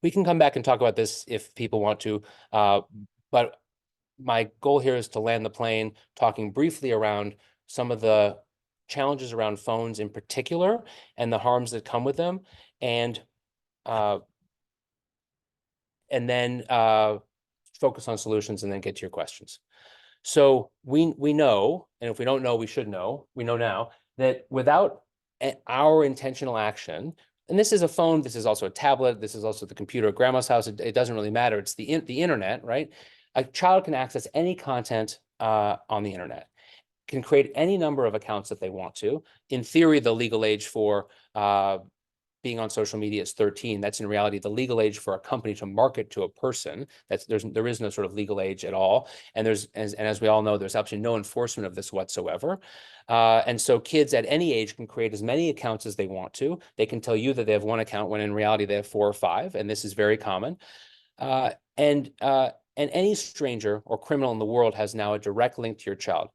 We can come back and talk about this if people want to, but my goal here is to land the plane talking briefly around some of the challenges around phones in particular and the harms that come with them, and then focus on solutions and then get to your questions. So we know, and if we don't know, we should know, we know now that without our intentional action, and this is a phone, this is also a tablet, this is also the computer at grandma's house, it doesn't really matter, it's the internet, right? A child can access any content on the internet, can create any number of accounts that they want to. In theory, the legal age for being on social media is 13. That's in reality the legal age for a company to market to a person. There is no sort of legal age at all. And as we all know, there's absolutely no enforcement of this whatsoever. And so kids at any age can create as many accounts as they want to. They can tell you that they have one account when in reality they have 4 or 5, and this is very common. And And any stranger or criminal in the world has now a direct link to your child.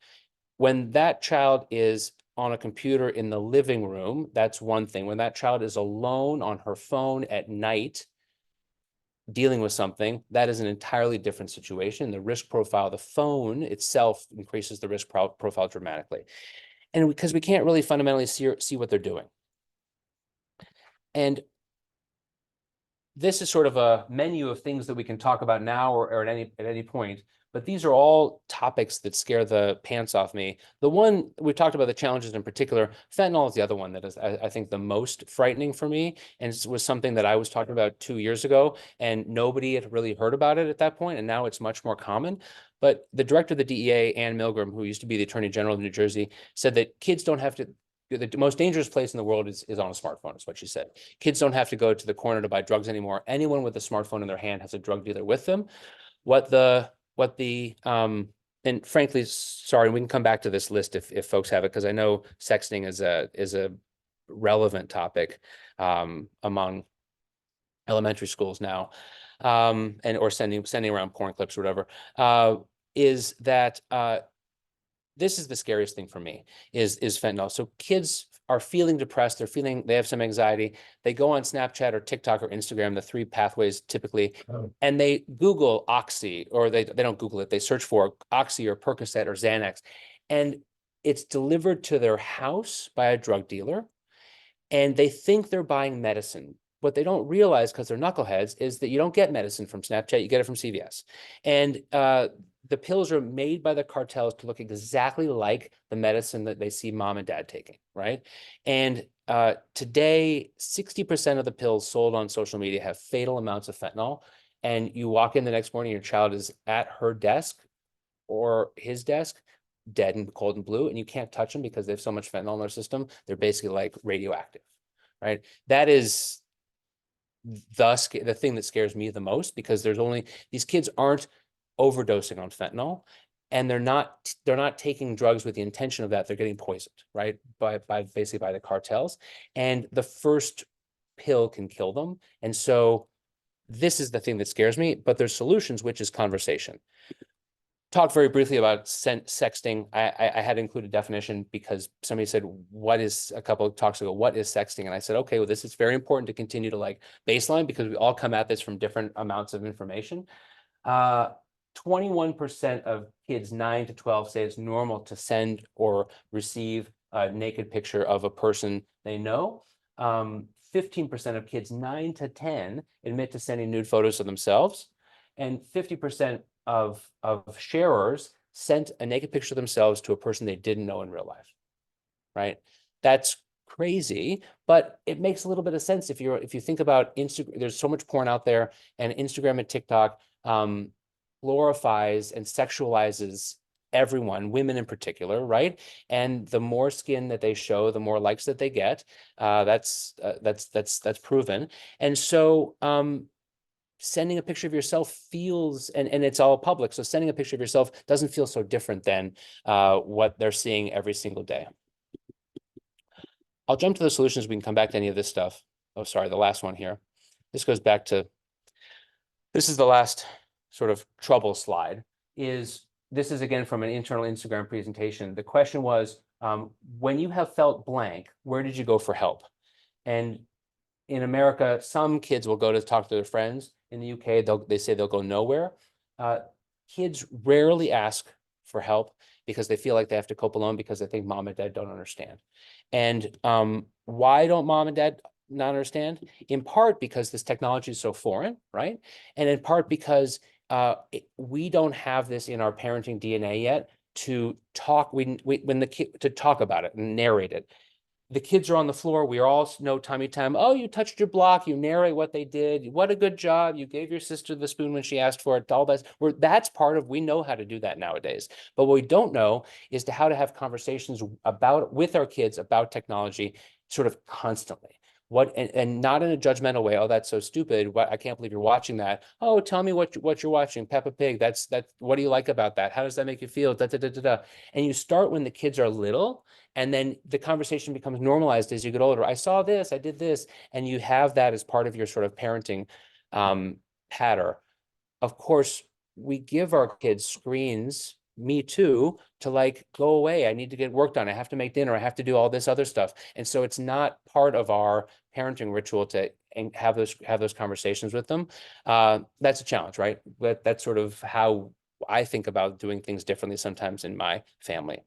When that child is on a computer in the living room, that's one thing. When that child is alone on her phone at night, dealing with something, that is an entirely different situation. The risk profile, the phone itself increases the risk profile dramatically. And because we can't really fundamentally see what they're doing. And this is sort of a menu of things that we can talk about now or at any point, but these are all topics that scare the pants off me. The one we talked about, the challenges in particular, fentanyl is the other one that is, I think, the most frightening for me. And it was something that I was talking about 2 years ago, and nobody had really heard about it at that point, and now it's much more common. But the director of the DEA, Ann Milgram, who used to be the Attorney General of New Jersey, said that kids don't have to, the most dangerous place in the world is on a smartphone, is what she said. Kids don't have to go to the corner to buy drugs anymore. Anyone with a smartphone in their hand has a drug dealer with them. And frankly, sorry, we can come back to this list if folks have it, because I know sexting is a relevant topic among elementary schools now, or sending around porn clips or whatever, is that this is the scariest thing for me is fentanyl. So kids are feeling depressed. They have some anxiety. They go on Snapchat or TikTok or Instagram, the three pathways typically, and they Google Oxy, or they don't Google it. They search for Oxy or Percocet or Xanax, and it's delivered to their house by a drug dealer, and they think they're buying medicine. What they don't realize, because they're knuckleheads, is that you don't get medicine from Snapchat, you get it from CVS. And the pills are made by the cartels to look exactly like the medicine that they see mom and dad taking, right? And today, 60% of the pills sold on social media have fatal amounts of fentanyl. And you walk in the next morning, your child is at her desk or his desk, dead and cold and blue, and you can't touch them because they have so much fentanyl in their system. They're basically like radioactive, right? That is the thing that scares me the most, because these kids aren't overdosing on fentanyl, and they're not taking drugs with the intention of that. They're getting poisoned, right? Basically by the cartels, and the first pill can kill them. And so this is the thing that scares me, but there's solutions, which is conversation. Talked very briefly about sexting. I had to include a definition because somebody said, a couple of talks ago, what is sexting? And I said, okay, well, this is very important to continue to baseline, because we all come at this from different amounts of information. 21% of kids 9 to 12 say it's normal to send or receive a naked picture of a person they know. 15% of kids 9 to 10 admit to sending nude photos of themselves, and 50% of sharers sent a naked picture of themselves to a person they didn't know in real life, right? That's crazy, but it makes a little bit of sense if you think about Instagram. There's so much porn out there, and Instagram and TikTok glorifies and sexualizes everyone, women in particular, right? And the more skin that they show, the more likes that they get. That's proven. And so sending a picture of yourself feels, and it's all public, so sending a picture of yourself doesn't feel so different than what they're seeing every single day. I'll jump to the solutions. We can come back to any of this stuff. Oh, sorry, the last one here. This goes back to, this is the last sort of trouble slide. This is again from an internal Instagram presentation. The question was, when you have felt blank, where did you go for help? And in America, some kids will go to talk to their friends. In the UK, they say they'll go nowhere. Kids rarely ask for help because they feel like they have to cope alone, because they think mom and dad don't understand. And why don't mom and dad not understand? In part because this technology is so foreign, right? And in part because we don't have this in our parenting DNA yet to talk to talk about it and narrate it. The kids are on the floor. We all know tummy time. Oh, you touched your block. You narrate what they did. What a good job. You gave your sister the spoon when she asked for it. All that's part of, we know how to do that nowadays. But what we don't know is how to have conversations with our kids about technology sort of constantly. And not in a judgmental way. Oh, that's so stupid. I can't believe you're watching that. Oh, tell me what you're watching. Peppa Pig. That's what do you like about that? How does that make you feel? Da, da, da, da, da. And you start when the kids are little, and then the conversation becomes normalized as you get older. I saw this, I did this, and you have that as part of your sort of parenting pattern. Of course, we give our kids screens, me too, to like, go away. I need to get work done. I have to make dinner. I have to do all this other stuff. And so it's not part of our parenting ritual to and have those conversations with them. That's a challenge, right? But that's sort of how I think about doing things differently sometimes in my family.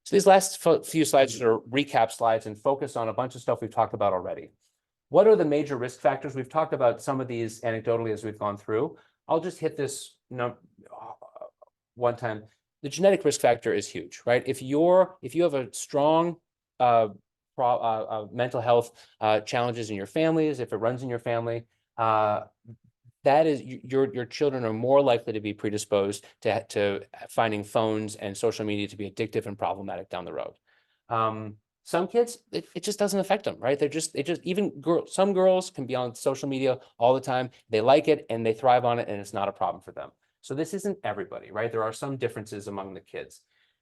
So these last few slides are recap slides and focus on a bunch of stuff we've talked about already. What are the major risk factors? We've talked about some of these anecdotally as we've gone through. I'll just hit this one time. The genetic risk factor is huge, right? If you have a strong mental health challenges in your families, if it runs in your family, that is your children are more likely to be predisposed to finding phones and social media to be addictive and problematic down the road. Some kids, it just doesn't affect them, right? Some girls can be on social media all the time. They like it and they thrive on it, and it's not a problem for them. So this isn't everybody, right? There are some differences among the kids.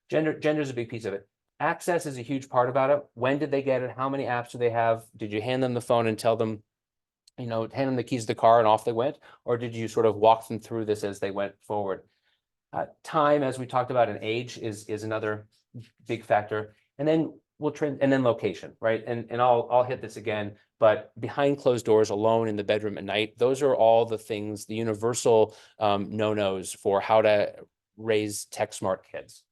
Gender is a big piece of it. Access is a huge part about it. When did they get it? How many apps do they have? Did you hand them the phone and tell them, hand them the keys to the car and off they went? Or did you sort of walk them through this as they went forward? Time, as we talked about, and age is another big factor. And then and then location, right? And I'll hit this again, but behind closed doors, alone in the bedroom at night, those are all the things, the universal no-nos for how to raise tech smart kids.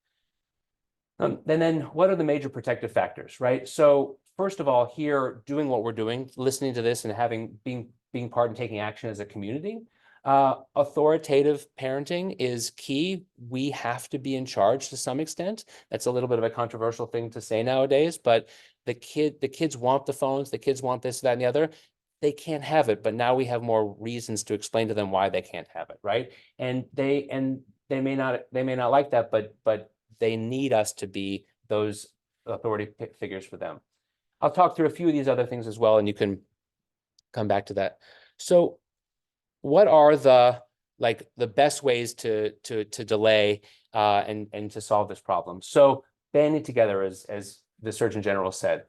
And then what are the major protective factors, right? So first of all, here, doing what we're doing, listening to this and being part and taking action as a community, authoritative parenting is key. We have to be in charge to some extent. That's a little bit of a controversial thing to say nowadays, but the kids want the phones, the kids want this, that, and the other. They can't have it, but now we have more reasons to explain to them why they can't have it, right? And they may not like that, but they need us to be those authority figures for them. I'll talk through a few of these other things as well, and you can come back to that. So what are the best ways to delay and to solve this problem? So banding together, as the Surgeon General said,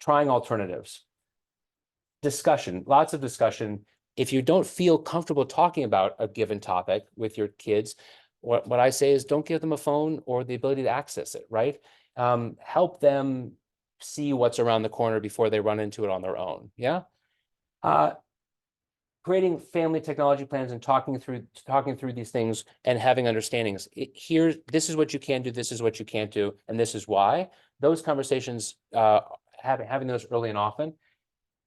trying alternatives, discussion, lots of discussion. If you don't feel comfortable talking about a given topic with your kids, what I say is don't give them a phone or the ability to access it, right? Help them see what's around the corner before they run into it on their own. Yeah. Creating family technology plans and talking through these things and having understandings. This is what you can do, this is what you can't do, and this is why. Those conversations, having those early and often.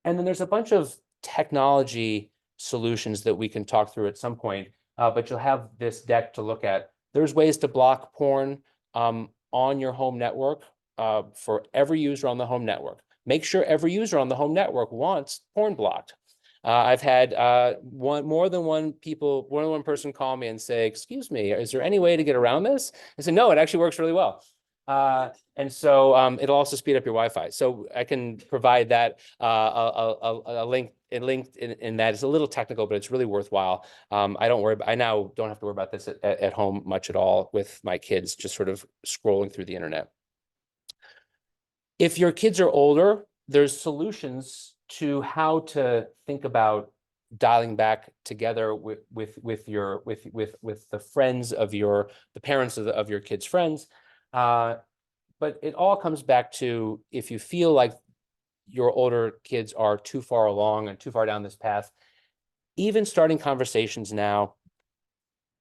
And then there's a bunch of technology solutions that we can talk through at some point, but you'll have this deck to look at. There's ways to block porn on your home network for every user on the home network. Make sure every user on the home network wants porn blocked. I've had more than one person call me and say, "Excuse me, is there any way to get around this?" I said, "No, it actually works really well." And so it'll also speed up your Wi-Fi. So I can provide that a link in that. It's a little technical, but it's really worthwhile. I now don't have to worry about this at home much at all with my kids, just sort of scrolling through the internet. If your kids are older, there's solutions to how to think about dialing back together with the friends of the parents of your kids' friends. But it all comes back to, if you feel like your older kids are too far along and too far down this path, even starting conversations now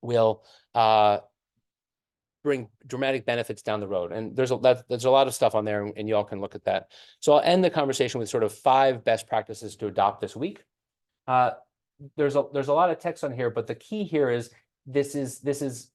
will bring dramatic benefits down the road. And there's a lot of stuff on there, and you all can look at that. So I'll end the conversation with sort of 5 best practices to adopt this week. There's a lot of text on here, but the key here is this is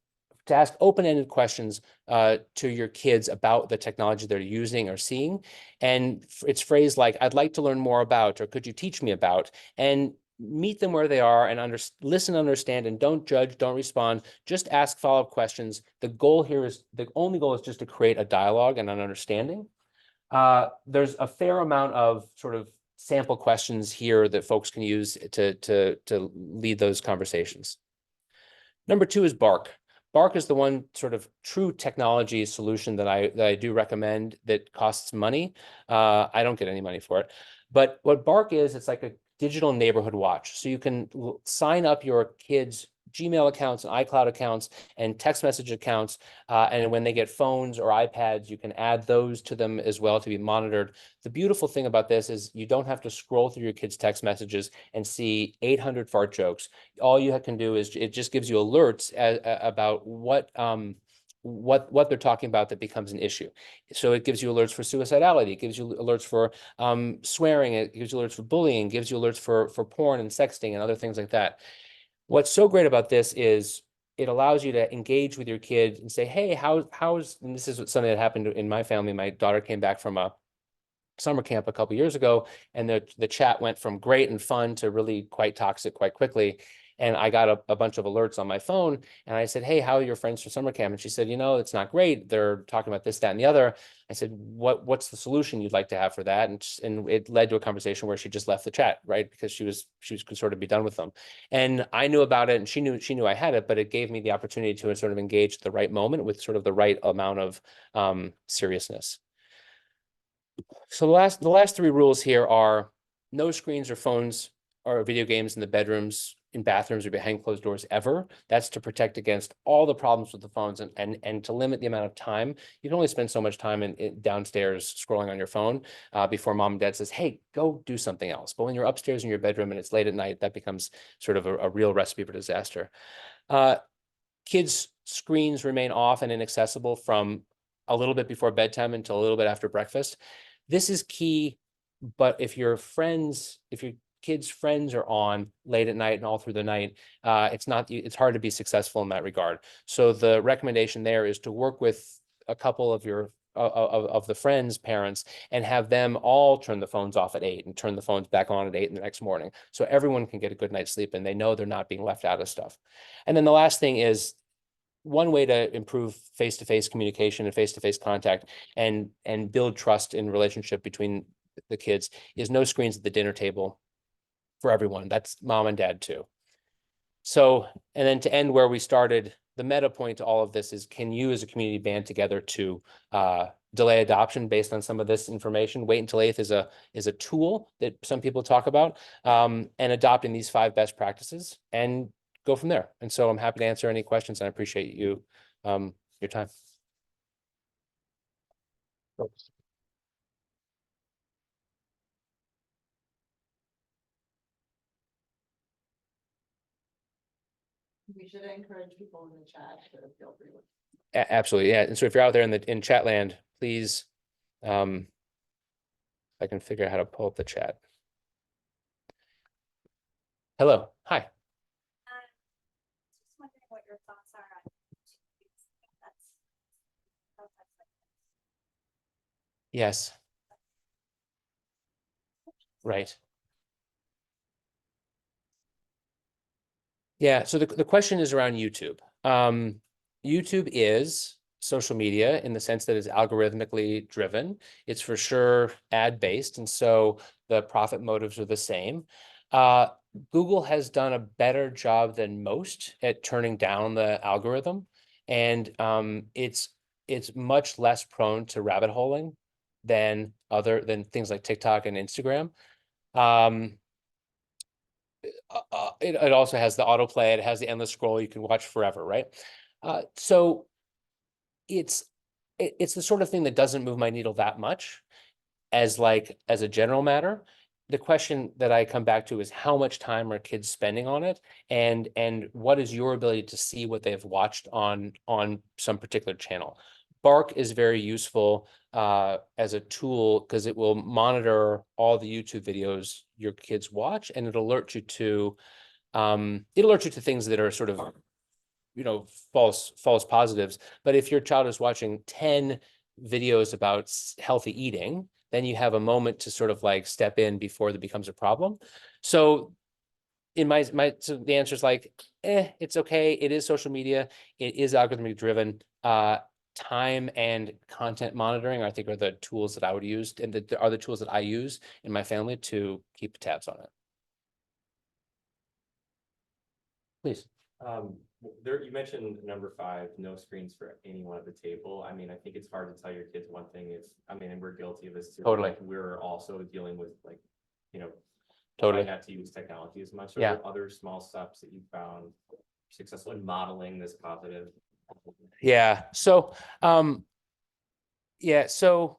to ask open-ended questions to your kids about the technology they're using or seeing. And it's phrased like, "I'd like to learn more about," or "Could you teach me about?" And meet them where they are and listen, understand, and don't judge, don't respond. Just ask follow-up questions. The only goal is just to create a dialogue and an understanding. There's a fair amount of sort of sample questions here that folks can use to lead those conversations. Number 2 is Bark. Bark is the one sort of true technology solution that I do recommend that costs money. I don't get any money for it. But what Bark is, it's like a digital neighborhood watch. So you can sign up your kids' Gmail accounts and iCloud accounts and text message accounts. And when they get phones or iPads, you can add those to them as well to be monitored. The beautiful thing about this is you don't have to scroll through your kids' text messages and see 800 fart jokes. All you can do is it just gives you alerts about what they're talking about that becomes an issue. So it gives you alerts for suicidality, it gives you alerts for swearing, it gives you alerts for bullying, gives you alerts for porn and sexting and other things like that. What's so great about this is it allows you to engage with your kid and say, hey, how's, and this is something that happened in my family. My daughter came back from a summer camp a couple years ago, and the chat went from great and fun to really quite toxic quite quickly. And I got a bunch of alerts on my phone, and I said, hey, how are your friends from summer camp? And she said, it's not great. They're talking about this, that, and the other. I said, what's the solution you'd like to have for that? And it led to a conversation where she just left the chat, right? Because she was could sort of be done with them. And I knew about it, and she knew I had it, but it gave me the opportunity to sort of engage at the right moment with sort of the right amount of seriousness. So the last three rules here are no screens or phones or video games in the bedrooms, in bathrooms, or behind closed doors ever. That's to protect against all the problems with the phones and to limit the amount of time. You can only spend so much time in downstairs scrolling on your phone before mom and dad says, hey, go do something else. But when you're upstairs in your bedroom and it's late at night, that becomes sort of a real recipe for disaster. Kids' screens remain off and inaccessible from a little bit before bedtime until a little bit after breakfast. This is key, but if your kids' friends are on late at night and all through the night, it's hard to be successful in that regard. So the recommendation there is to work with a couple of of the friends' parents and have them all turn the phones off at 8 and turn the phones back on at 8 in the next morning. So everyone can get a good night's sleep and they know they're not being left out of stuff. And then the last thing is, one way to improve face-to-face communication and face-to-face contact and build trust in relationship between the kids is no screens at the dinner table for everyone. That's mom and dad too. So, and then to end where we started, the meta point to all of this is, can you as a community band together to delay adoption based on some of this information? Wait Until 8th is a tool that some people talk about, and adopting these 5 best practices and go from there. And so I'm happy to answer any questions, and I appreciate you, your time. We should encourage people in the chat to feel free. Absolutely, yeah. And so if you're out there in chat land, please, I can figure out how to pull up the chat. Hello, hi. Just wondering what your thoughts are on Yes. Right. Yeah, so the question is around YouTube. YouTube is social media in the sense that it's algorithmically driven. It's for sure ad-based, and so the profit motives are the same. Google has done a better job than most at turning down the algorithm, and it's much less prone to rabbit holing than things like TikTok and Instagram. It also has the autoplay, it has the endless scroll, you can watch forever, right? So it's the sort of thing that doesn't move my needle that much as a general matter. The question that I come back to is, how much time are kids spending on it, and what is your ability to see what they've watched on some particular channel? Bark is very useful as a tool because it will monitor all the YouTube videos your kids watch, and it'll alert you to things that are sort of, false positives. But if your child is watching 10 videos about healthy eating, then you have a moment to sort of like step in before it becomes a problem. So so the answer is it's okay. It is social media. It is algorithmically driven. Time and content monitoring, I think, are the tools that I would use, and that are the tools that I use in my family to keep tabs on it. Please. You mentioned number 5, no screens for anyone at the table. I mean, I think it's hard to tell your kids one thing is, and we're guilty of this too. Totally. Like, we're also dealing with Totally. trying not to use technology as much. Are Yeah. there other small steps that you found successful in modeling this positive. Yeah, so, yeah, so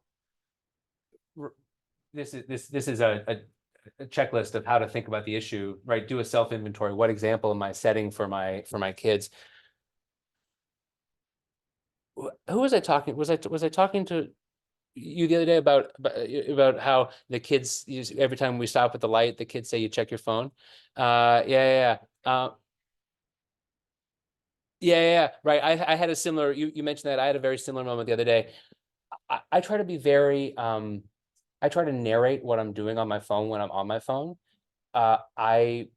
this is a checklist of how to think about the issue, right? Do a self-inventory. What example am I setting for my kids? Who was I talking? Was I talking to you the other day about how the kids use every time we stop at the light, the kids say you check your phone? Yeah. Yeah, right. I had a similar, you mentioned that. I had a very similar moment the other day. I try to be very, I try to narrate what I'm doing on my phone when I'm on my phone. Uh, I,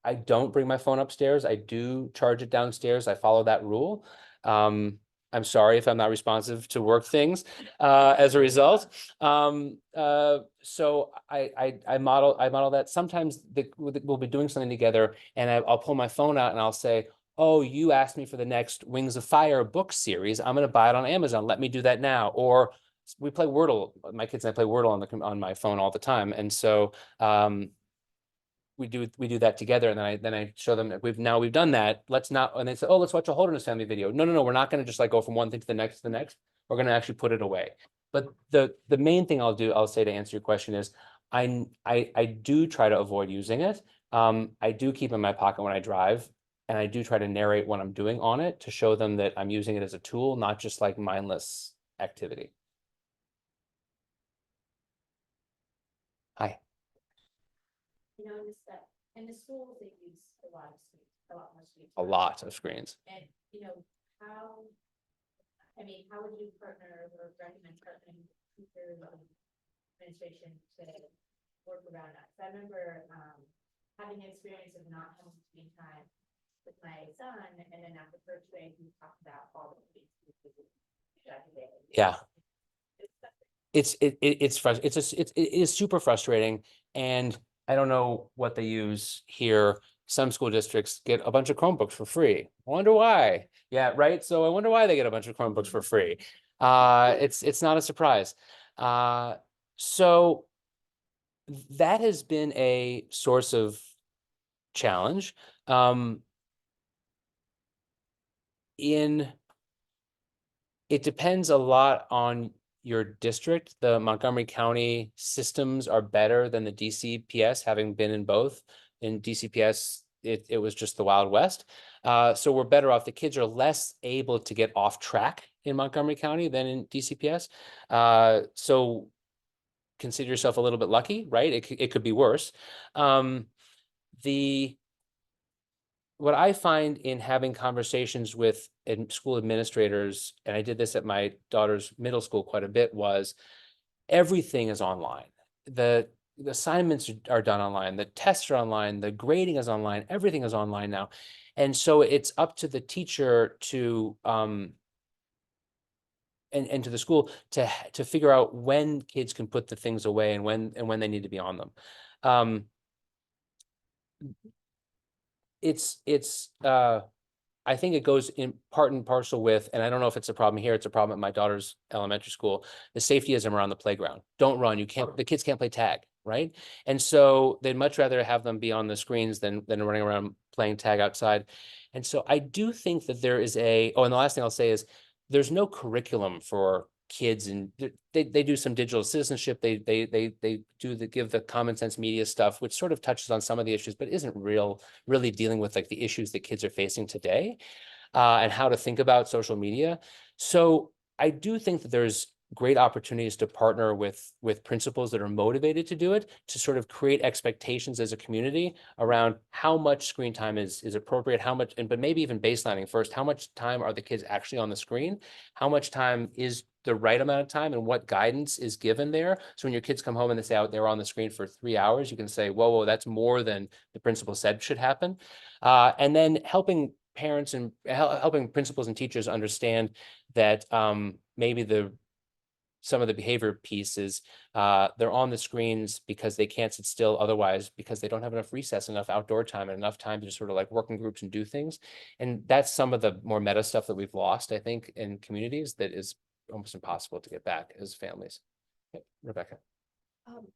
I don't bring my phone upstairs. I do charge it downstairs. I follow that rule. I'm sorry if I'm not responsive to work things, as a result. So I model that. Sometimes we'll be doing something together and I'll pull my phone out and I'll say, oh, you asked me for the next Wings of Fire book series. I'm going to buy it on Amazon. Let me do that now. Or we play Wordle. My kids and I play Wordle on my phone all the time. And so, we do that together, and then I show them that we've done that. Let's not, and they say, oh, let's watch a Holderness Family video. No, we're not going to just like go from one thing to the next to the next. We're going to actually put it away. But the main thing I'll say to answer your question is, I do try to avoid using it. I do keep it in my pocket when I drive, and I do try to narrate what I'm doing on it to show them that I'm using it as a tool, not just like mindless activity. Hi. You know, in the schools, they use a lot more screens. A lot of screens. And, you know, how would you partner or recommend partnering with teachers and administration to work around that? So I remember, having an experience of not having screen time with my son, and then after first grade, we talked about all the things. Yeah. It is super frustrating, and I don't know what they use here. Some school districts get a bunch of Chromebooks for free. I wonder why. Yeah, right. So I wonder why they get a bunch of Chromebooks for free. It's not a surprise. So that has been a source of challenge. It depends a lot on your district. The Montgomery County systems are better than the DCPS, having been in both. In DCPS, it was just the Wild West. So we're better off. The kids are less able to get off track in Montgomery County than in DCPS. So consider yourself a little bit lucky, right? It could be worse. What I find in having conversations with school administrators, and I did this at my daughter's middle school quite a bit, was everything is online. The assignments are done online, the tests are online, the grading is online, everything is online now. And so it's up to the teacher to and to the school to figure out when kids can put the things away and when they need to be on them. I think it goes in part and parcel with, and I don't know if it's a problem here, it's a problem at my daughter's elementary school, the safetyism around the playground. Don't run, the kids can't play tag, right? And so they'd much rather have them be on the screens than running around playing tag outside. And so I do think that there is and the last thing I'll say is, there's no curriculum for kids, and they do some digital citizenship. They give the common sense media stuff, which sort of touches on some of the issues, but isn't really dealing with like the issues that kids are facing today, and how to think about social media. So I do think that there's great opportunities to partner with principals that are motivated to do it, to sort of create expectations as a community around how much screen time is appropriate, how much, but maybe even baselining first, how much time are the kids actually on the screen? How much time is the right amount of time, and what guidance is given there? So when your kids come home and they say they were on the screen for 3 hours, you can say, whoa, that's more than the principal said should happen. And then helping parents and helping principals and teachers understand that maybe some of the behavior pieces, they're on the screens because they can't sit still otherwise, because they don't have enough recess, enough outdoor time, and enough time to sort of like work in groups and do things. And that's some of the more meta stuff that we've lost, I think, in communities, that is almost impossible to get back as families. Yep, Rebecca.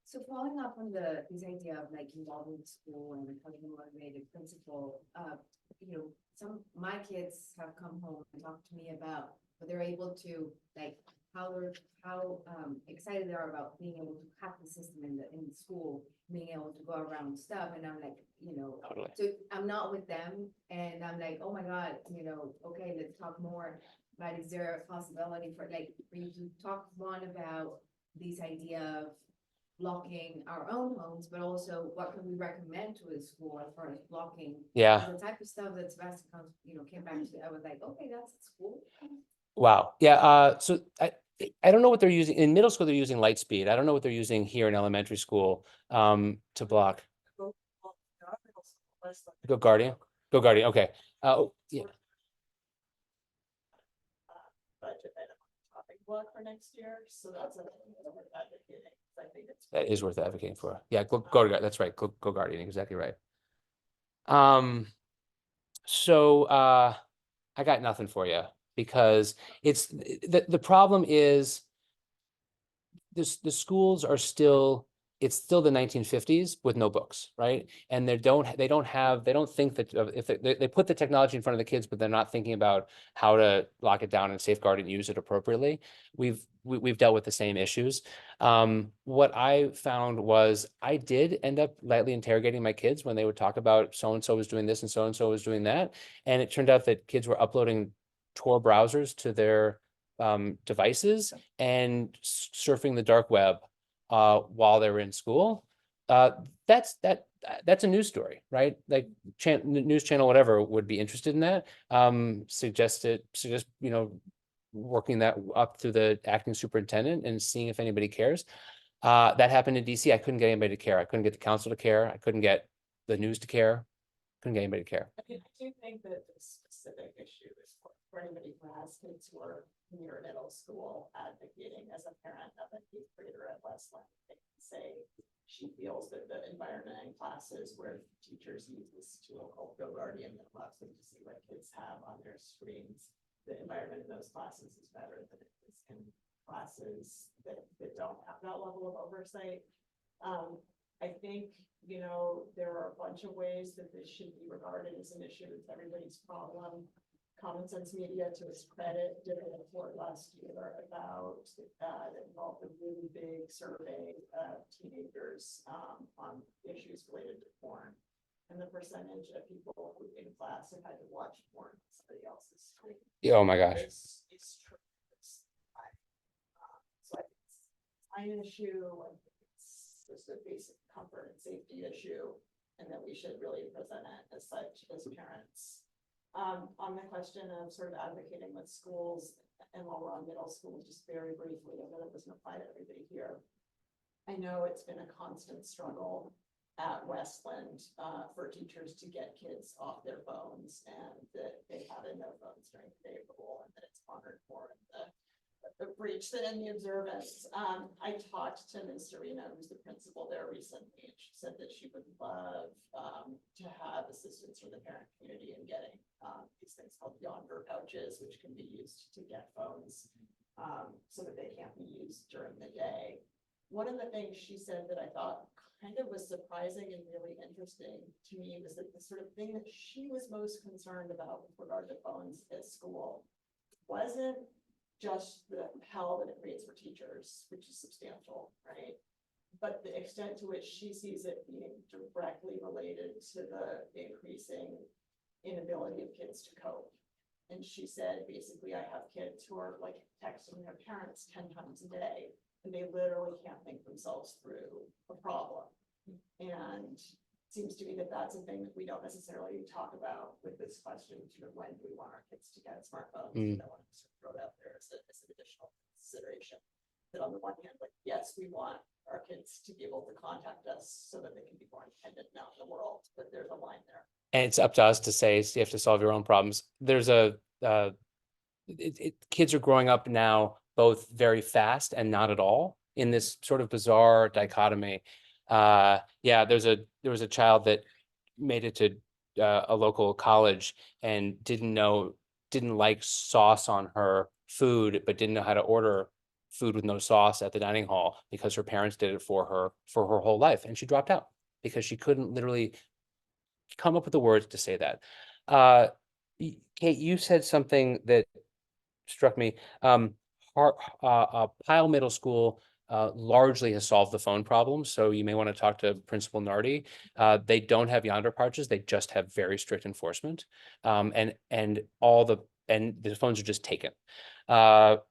So following up on this idea of like involving the school and having a motivated principal, my kids have come home and talked to me about, what they're able to, like, how excited they are about being able to have the system in the school, being able to go around stuff, and I'm like, Totally. so I'm not with them, and I'm like, oh my God, okay, let's talk more. But is there a possibility for you to talk one about this idea of blocking our own homes, but also what can we recommend to a school as far as blocking? Yeah. The type of stuff that Sebastian comes, came back to, I was like, okay, that's at school. Wow. Yeah. So I don't know what they're using in middle school. They're using Lightspeed. I don't know what they're using here in elementary school to block. Go Guardian. Go Guardian. Okay. Yeah. Budget item on topic block for next year, so that's worth advocating, 'cause I think it's. That is worth advocating for. Yeah. Go That's right. Go Guardian. Exactly right. So I got nothing for you because it's the problem is the schools are still, it's still the 1950s with no books, right? And they don't think that if they put the technology in front of the kids, but they're not thinking about how to lock it down and safeguard it and use it appropriately. We've dealt with the same issues. What I found was I did end up lightly interrogating my kids when they would talk about so-and-so was doing this and so-and-so was doing that. And it turned out that kids were uploading Tor browsers to their devices and surfing the dark web while they were in school. That's a news story, right? Like news channel, whatever, would be interested in that. Suggest working that up through the acting superintendent and seeing if anybody cares. That happened in DC. I couldn't get anybody to care. I couldn't get the council to care. I couldn't get the news to care. Couldn't get anybody to care. I mean, I do think that the specific issue is for anybody who has kids who are near middle school advocating as a parent of an eighth grader at Westland. They can say she feels that the environment in classes where teachers use this tool called Go Guardian that allows them to see what kids have on their screens, the environment in those classes is better than it is in classes that don't have that level of oversight. I think, there are a bunch of ways that this should be regarded as an issue. It's everybody's problem. Common Sense Media, to its credit, did a report last year about that involved a really big survey of teenagers on issues related to porn. And the percentage of people who in class have had to watch porn on somebody else's screen. Oh my gosh. Is tremendous. So I think it's an issue. I think it's just a basic comfort and safety issue, and that we should really present it as such as parents. On the question of sort of advocating with schools, and while we're on middle school, just very briefly, I know that doesn't apply to everybody here. I know it's been a constant struggle at Westland for teachers to get kids off their phones, and that they have no phones during the day rule, and that it's honored more in the breach than in the observance. I talked to Ms. Serena, who's the principal there recently, and she said that she would love to have assistance from the parent community in getting these things called Yonder pouches, which can be used to get phones so that they can't be used during the day. One of the things she said that I thought kind of was surprising and really interesting to me was that the sort of thing that she was most concerned about with regard to phones at school wasn't just the hell that it creates for teachers, which is substantial, right? But the extent to which she sees it being directly related to the increasing inability of kids to cope. And she said, basically, I have kids who are like texting their parents 10 times a day, and they literally can't think themselves through a problem. And it seems to me that that's a thing that we don't necessarily talk about with this question, sort of when do we want our kids to get smartphones? I want to sort of throw it out there as an additional consideration. That on the one hand, like, yes, we want our kids to be able to contact us so that they can be more independent now in the world, but there's a line there. And it's up to us to say, you have to solve your own problems. There's kids are growing up now, both very fast and not at all, in this sort of bizarre dichotomy. There was a child that made it to a local college and didn't like sauce on her food, but didn't know how to order food with no sauce at the dining hall because her parents did it for her whole life. And she dropped out because she couldn't literally come up with the words to say that. Kate, you said something that struck me. Pile Middle School largely has solved the phone problem, so you may want to talk to Principal Nardi. They don't have yonder pouches, they just have very strict enforcement. And the phones are just taken. The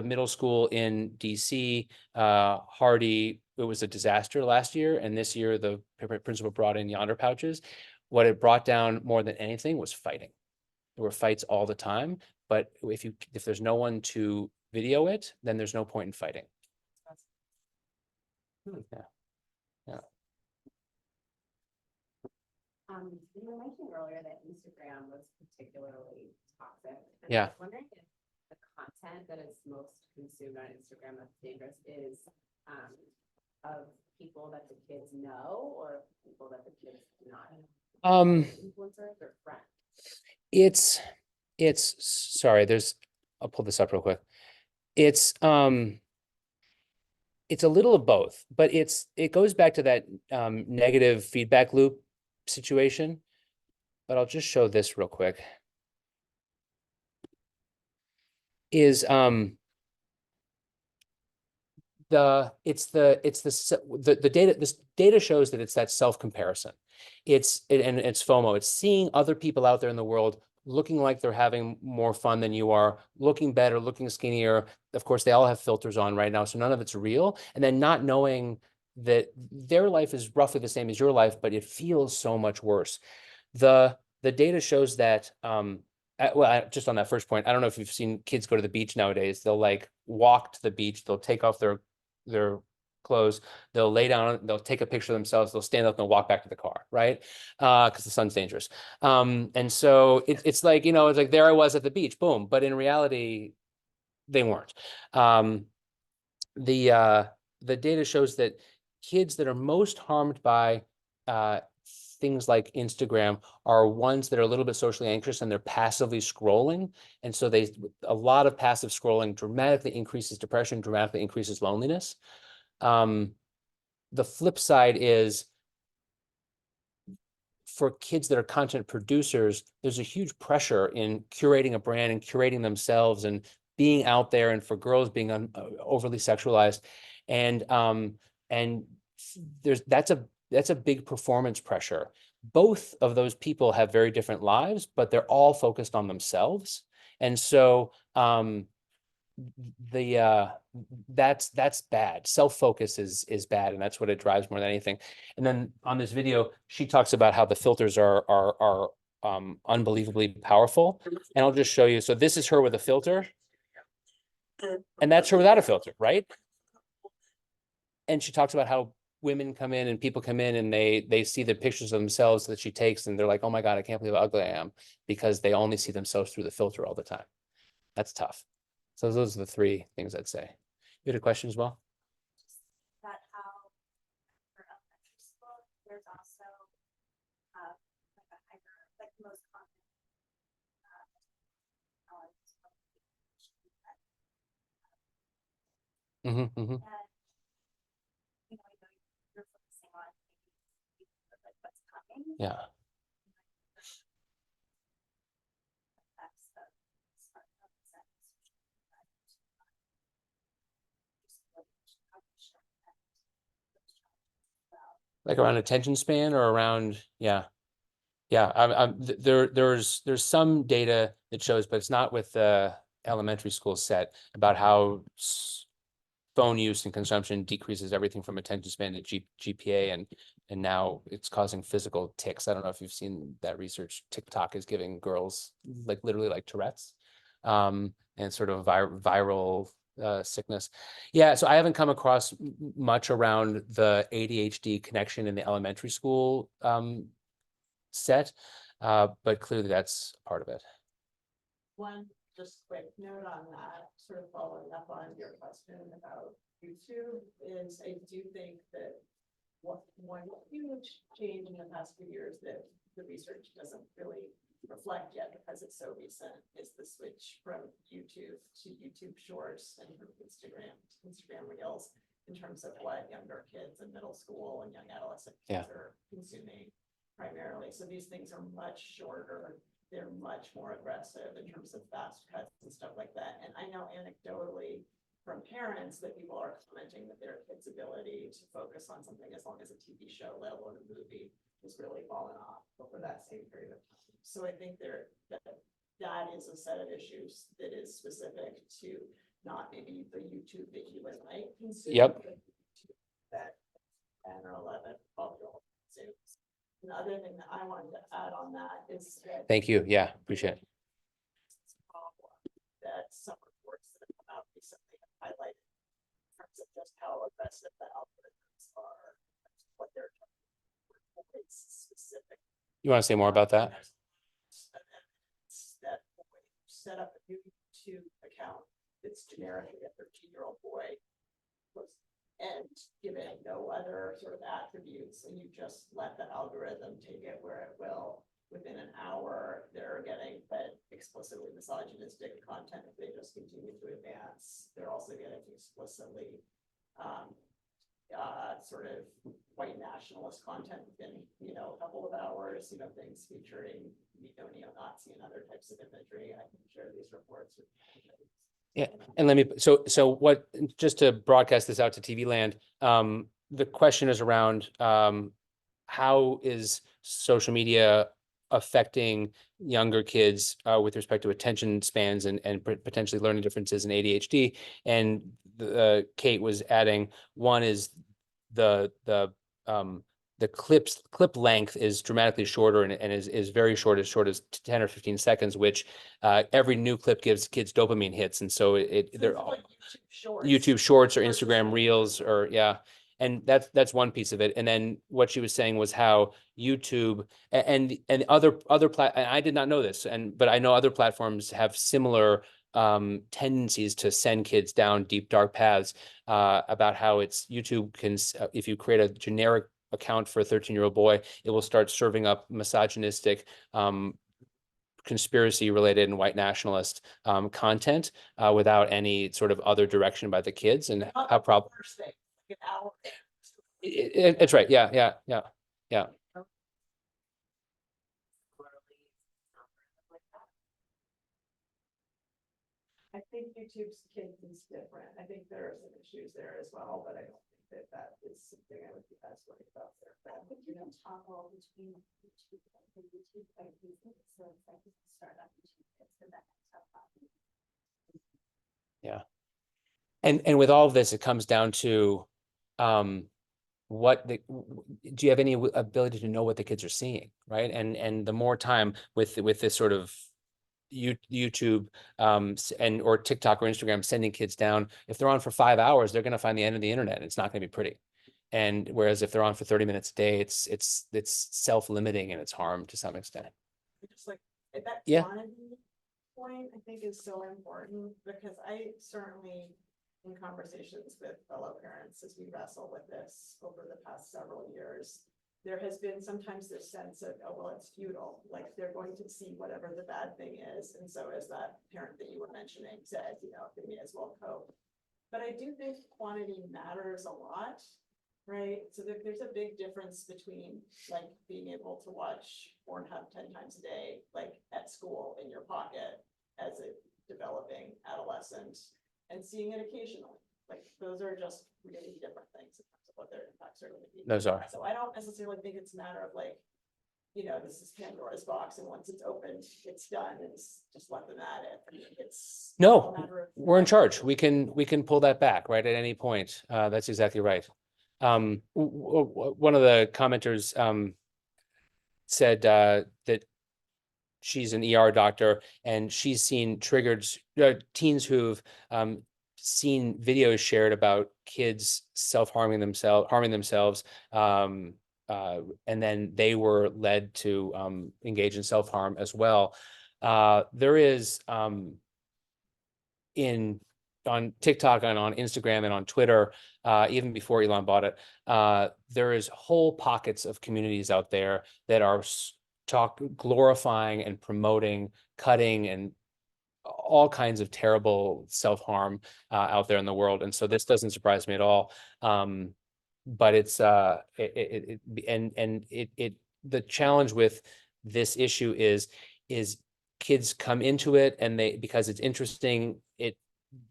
middle school in DC, Hardy, it was a disaster last year, and this year the principal brought in yonder pouches. What it brought down more than anything was fighting. There were fights all the time, but if there's no one to video it, then there's no point in fighting. Yeah. You were mentioning earlier that Instagram was particularly toxic. And Yeah. I was wondering if the content that is most consumed on Instagram that's dangerous is of people that the kids know or people that the kids do not know? Influencers or friends? It's sorry, I'll pull this up real quick. It's a little of both, but it goes back to that negative feedback loop situation. But I'll just show this real quick. Is the data, this data shows that it's that self-comparison. It's FOMO. It's seeing other people out there in the world looking like they're having more fun than you are, looking better, looking skinnier. Of course, they all have filters on right now, so none of it's real. And then not knowing that their life is roughly the same as your life, but it feels so much worse. The data shows that just on that first point, I don't know if you've seen kids go to the beach nowadays. They'll like walk to the beach, they'll take off their clothes, they'll lay down, they'll take a picture of themselves, they'll stand up and walk back to the car, right? Because the sun's dangerous. And so it's like, it's like there I was at the beach, boom. But in reality, they weren't. The data shows that kids that are most harmed by things like Instagram are ones that are a little bit socially anxious and they're passively scrolling. And so a lot of passive scrolling dramatically increases depression, dramatically increases loneliness. The flip side is for kids that are content producers, there's a huge pressure in curating a brand and curating themselves and being out there, and for girls being overly sexualized. And that's a big performance pressure. Both of those people have very different lives, but they're all focused on themselves. And so that's bad. Self-focus is bad, and that's what it drives more than anything. And then on this video, she talks about how the filters are unbelievably powerful. And I'll just show you. So this is her with a filter, and that's her without a filter, right? And she talks about how women come in and people come in and they see the pictures of themselves that she takes, and they're like, oh my God, I can't believe how ugly I am, because they only see themselves through the filter all the time. That's tough. So those are the three things I'd say. You had a question as well? That how for elementary school, there's also like a hyper, like most common Mm-hmm. that, you're focusing on maybe like what's coming. Yeah. That's the start of the sentence. Like around attention span or around, yeah. There's some data that shows, but it's not with the elementary school set, about how phone use and consumption decreases everything from attention span to GPA, and now it's causing physical tics. I don't know if you've seen that research. TikTok is giving girls like literally like Tourette's, and sort of viral sickness. Yeah, so I haven't come across much around the ADHD connection in the elementary school set, but clearly that's part of it. One just quick note on that, sort of following up on your question about YouTube, is I do think that one huge change in the past few years that the research doesn't really reflect yet because it's so recent is the switch from YouTube to YouTube Shorts and from Instagram to Instagram Reels, in terms of what younger kids in middle school and young adolescent kids are consuming primarily. So these things are much shorter. They're much more aggressive in terms of fast cuts and stuff like that. And I know anecdotally from parents that people are commenting that their kids' ability to focus on something as long as a TV show, let alone a movie, has really fallen off over that same period of time. So I think that is a set of issues that is specific to not maybe the YouTube that you and I consume. Yep. but YouTube That 10 or 11, 12-year-old consumes. And the other thing that I wanted to add on that is that. Thank you. Yeah, appreciate it. Problem that some reports that have come out recently have highlighted in terms of just how aggressive the algorithms are, what they're doing specific. You want to say more about that? That when you set up a new YouTube account that's generically a 13-year-old boy and given no other sort of attributes, and you just let the algorithm take it where it will. Within an hour, they're getting fed explicitly misogynistic content. If they just continue to advance, they're also getting explicitly sort of white nationalist content within, a couple of hours, things featuring, neo-Nazi and other types of imagery. I can share these reports with you. Yeah, and let me, so what, just to broadcast this out to TV land, the question is around, how is social media affecting younger kids, with respect to attention spans and potentially learning differences in ADHD? And Kate was adding, one is the clip length is dramatically shorter and is very short as 10 or 15 seconds, which every new clip gives kids dopamine hits. And so they're all YouTube Shorts or Instagram Reels or and that's one piece of it. And then what she was saying was how YouTube and other and I did not know this, but I know other platforms have similar tendencies to send kids down deep dark paths, about how it's YouTube can, if you create a generic account for a 13-year-old boy, it will start serving up misogynistic, conspiracy related and white nationalist content, without any sort of other direction by the kids. And how probably it's right. Yeah. I think YouTube's kids is different. I think there are some issues there as well, but I don't think that is something I would be as worried about there. I think you can toggle between YouTube and YouTube by using it, so it's like you can start on YouTube kids and then stuff. Yeah. And with all of this, it comes down to, do you have any ability to know what the kids are seeing, right? And the more time with this sort of YouTube or TikTok or Instagram sending kids down, if they're on for 5 hours, they're going to find the end of the internet. It's not going to be pretty. And whereas if they're on for 30 minutes a day, it's self-limiting in its harm to some extent. Just like that quantity point, I think is so important, because I certainly, in conversations with fellow parents as we wrestle with this over the past several years, there has been sometimes this sense of, oh, well, it's futile, like they're going to see whatever the bad thing is. And so as that parent that you were mentioning said, they may as well cope. But I do think quantity matters a lot, right? So there's a big difference between like being able to watch Pornhub 10 times a day, like at school in your pocket as a developing adolescent, and seeing it occasionally. Like those are just really different things in terms of what their impacts are going to be. Those are. So I don't necessarily think it's a matter of like, this is Pandora's box, and once it's opened, it's done, and it's just let them at it. I mean, it's No, a matter of we're in charge. We can pull that back right at any point. That's exactly right. One of the commenters said that she's an ER doctor and she's seen triggered teens who've seen videos shared about kids harming themselves, and then they were led to engage in self-harm as well. There is on TikTok and on Instagram and on Twitter, even before Elon bought it, there is whole pockets of communities out there that are glorifying and promoting cutting and all kinds of terrible self-harm out there in the world. And so this doesn't surprise me at all. But it's the challenge with this issue is kids come into it and because it's interesting,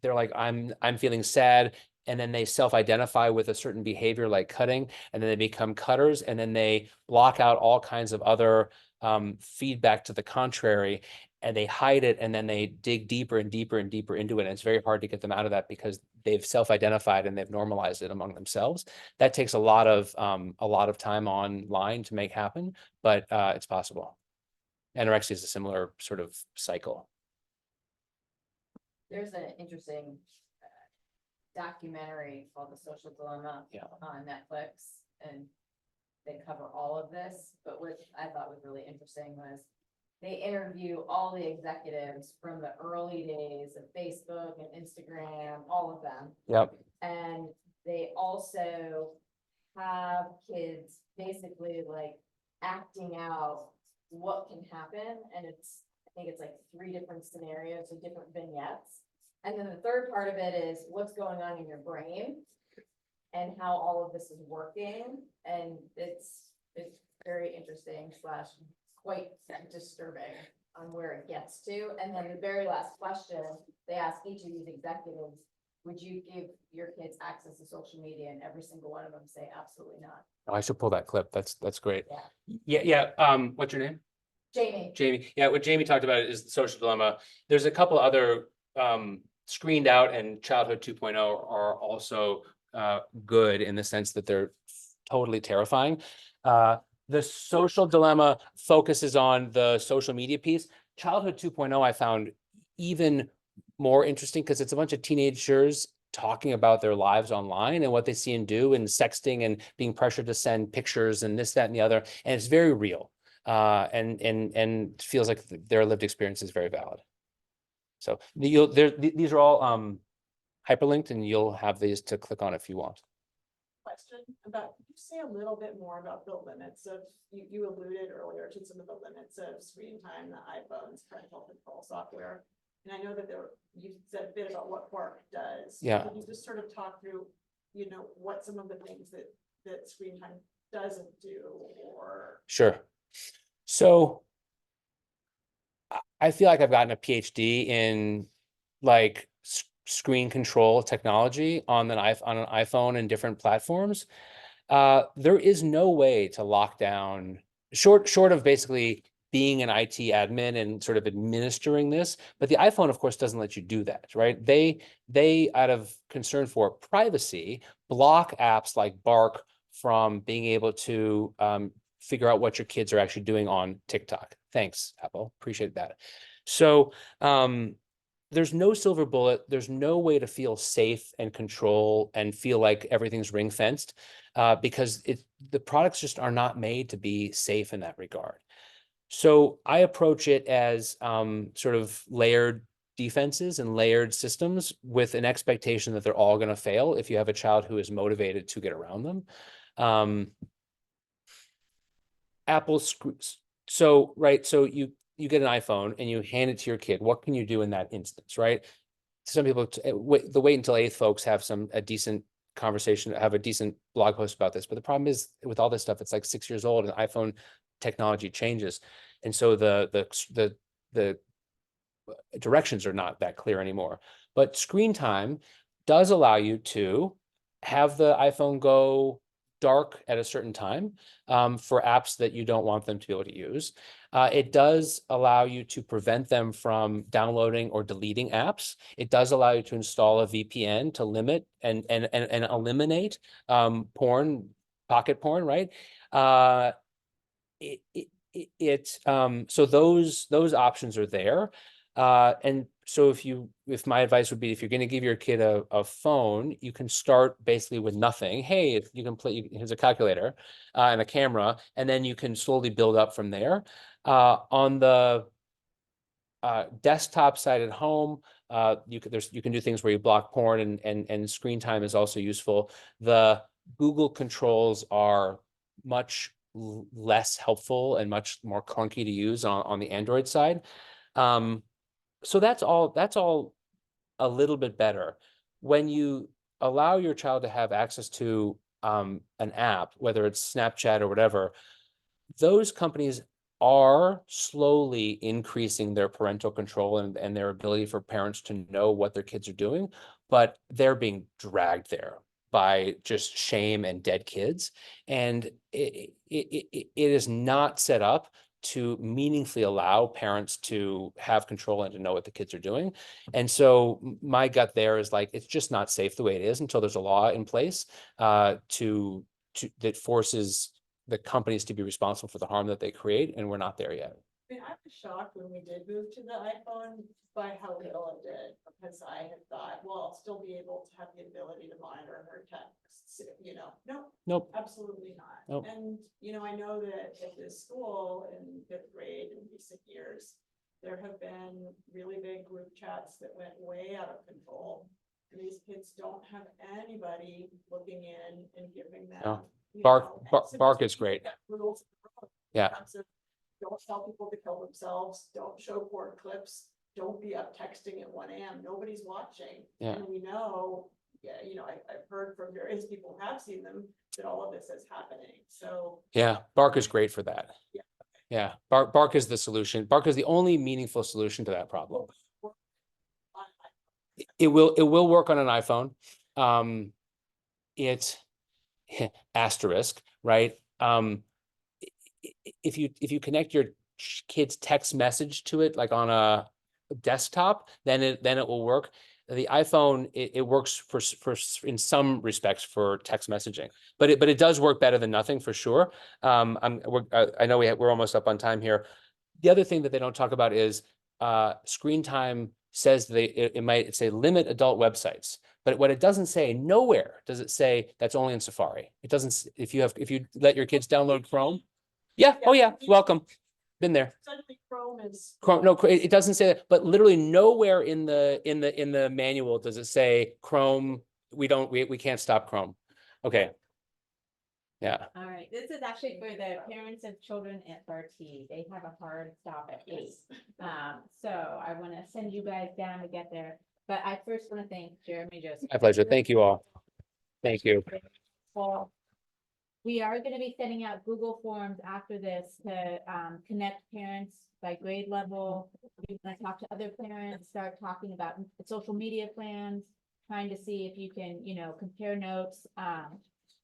they're like, I'm feeling sad. And then they self-identify with a certain behavior like cutting, and then they become cutters, and then they block out all kinds of other feedback to the contrary, and they hide it, and then they dig deeper and deeper and deeper into it. And it's very hard to get them out of that because they've self-identified and they've normalized it among themselves. That takes a lot of time online to make happen, but it's possible. Anorexia is a similar sort of cycle. There's an interesting documentary called The Social Dilemma Yeah. on Netflix, and they cover all of this. But what I thought was really interesting was they interview all the executives from the early days of Facebook and Instagram, all of them. Yep. And they also have kids basically like acting out what can happen. And I think it's like 3 different scenarios with different vignettes. And then the third part of it is what's going on in your brain and how all of this is working. And it's very interesting / quite disturbing on where it gets to. And then the very last question, they ask each of these executives, would you give your kids access to social media? And every single one of them say absolutely not. Oh, I should pull that clip. That's great. Yeah. Yeah. What's your name? Jamie. Jamie. Yeah, what Jamie talked about is the social dilemma. There's a couple other Screened Out and Childhood 2.0 are also good in the sense that they're totally terrifying. The social dilemma focuses on the social media piece. Childhood 2.0 I found even more interesting because it's a bunch of teenagers talking about their lives online and what they see and do, and sexting and being pressured to send pictures and this, that, and the other. And it's very real. And feels like their lived experience is very valid. So these are all hyperlinked, and you'll have these to click on if you want. Question about, could you say a little bit more about the limits of, you alluded earlier to some of the limits of screen time, the iPhone's parental control software. And I know that you said a bit about what Bark does. Yeah. Could you just sort of talk through, what some of the things that screen time doesn't do, or? Sure. So I feel like I've gotten a PhD in like screen control technology on an iPhone and different platforms. There is no way to lock down, short of basically being an IT admin and sort of administering this, but the iPhone, of course, doesn't let you do that, right? They out of concern for privacy, block apps like Bark from being able to figure out what your kids are actually doing on TikTok. Thanks, Apple. Appreciate that. So there's no silver bullet. There's no way to feel safe and control and feel like everything's ring fenced because the products just are not made to be safe in that regard. So I approach it as sort of layered defenses and layered systems with an expectation that they're all going to fail if you have a child who is motivated to get around them. So you get an iPhone and you hand it to your kid. What can you do in that instance, right? Some people, the wait until 8th folks have a decent conversation, have a decent blog post about this. But the problem is with all this stuff, it's like 6 years old and iPhone technology changes. And so the directions are not that clear anymore. But screen time does allow you to have the iPhone go dark at a certain time for apps that you don't want them to be able to use. It does allow you to prevent them from downloading or deleting apps. It does allow you to install a VPN to limit and eliminate porn, pocket porn, right? So those options are there. And so if my advice would be, if you're going to give your kid a phone, you can start basically with nothing. Hey, you can here's a calculator and a camera, and then you can slowly build up from there. On the desktop side at home, you can do things where you block porn, and screen time is also useful. The Google controls are much less helpful and much more clunky to use on the Android side. So that's all a little bit better. When you allow your child to have access to an app, whether it's Snapchat or whatever, those companies are slowly increasing their parental control and their ability for parents to know what their kids are doing, but they're being dragged there by just shame and dead kids. And it is not set up to meaningfully allow parents to have control and to know what the kids are doing. And so my gut there is like, it's just not safe the way it is until there's a law in place that forces the companies to be responsible for the harm that they create, and we're not there yet. I mean, I was shocked when we did move to the iPhone by how little it did, because I had thought, well, I'll still be able to have the ability to monitor her texts, you know, no, Nope. absolutely not. Nope. And, you know, I know that at this school in fifth grade in recent years, there have been really big group chats that went way out of control. And these kids don't have anybody looking in and giving them. No. you Bark- know, and Bark- so Bark there's is great. rules. Yeah. So don't tell people to kill themselves, don't show porn clips, don't be up texting at 1 AM, nobody's watching. Yeah. And we know, yeah, you know, I've heard from various people who have seen them, that all of this is happening, so. Yeah, Bark is great for that. Yeah. Yeah, Bark is the solution. Bark is the only meaningful solution to that problem. It will work on an iPhone. It's asterisk, right? If you connect your kid's text message to it, like on a desktop, then it will work. The iPhone, it works for in some respects for text messaging, but it does work better than nothing for sure. I know we're almost up on time here. The other thing that they don't talk about is screen time says it might say limit adult websites, but what it doesn't say, nowhere does it say that's only in Safari. It doesn't, if you let your kids download Chrome. Yeah, oh yeah, welcome. Been there. Suddenly Chrome is. Chrome, no, it doesn't say that, but literally nowhere in the manual does it say Chrome, we can't stop Chrome. Okay. Yeah, All right, this is actually for the parents of children at RT. They have a hard stop at 8. So I want to send you guys down to get there. But I first want to thank Jeremy Joseph. my pleasure. Thank you all. Thank you. Well, we are going to be sending out Google Forms after this to connect parents by grade level. We're going to talk to other parents, start talking about social media plans, trying to see if you can, you know, compare notes.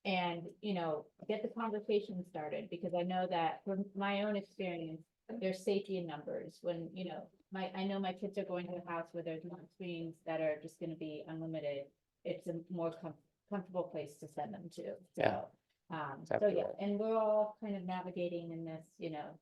And, you know, get the conversation started, because I know that from my own experience, there's safety in numbers when, you know, I know my kids are going to a house where there's no screens that are just going to be unlimited. It's a more comfortable place to send them to. Yeah. So, Exactly yeah, right. and we're all kind of navigating in this, you know,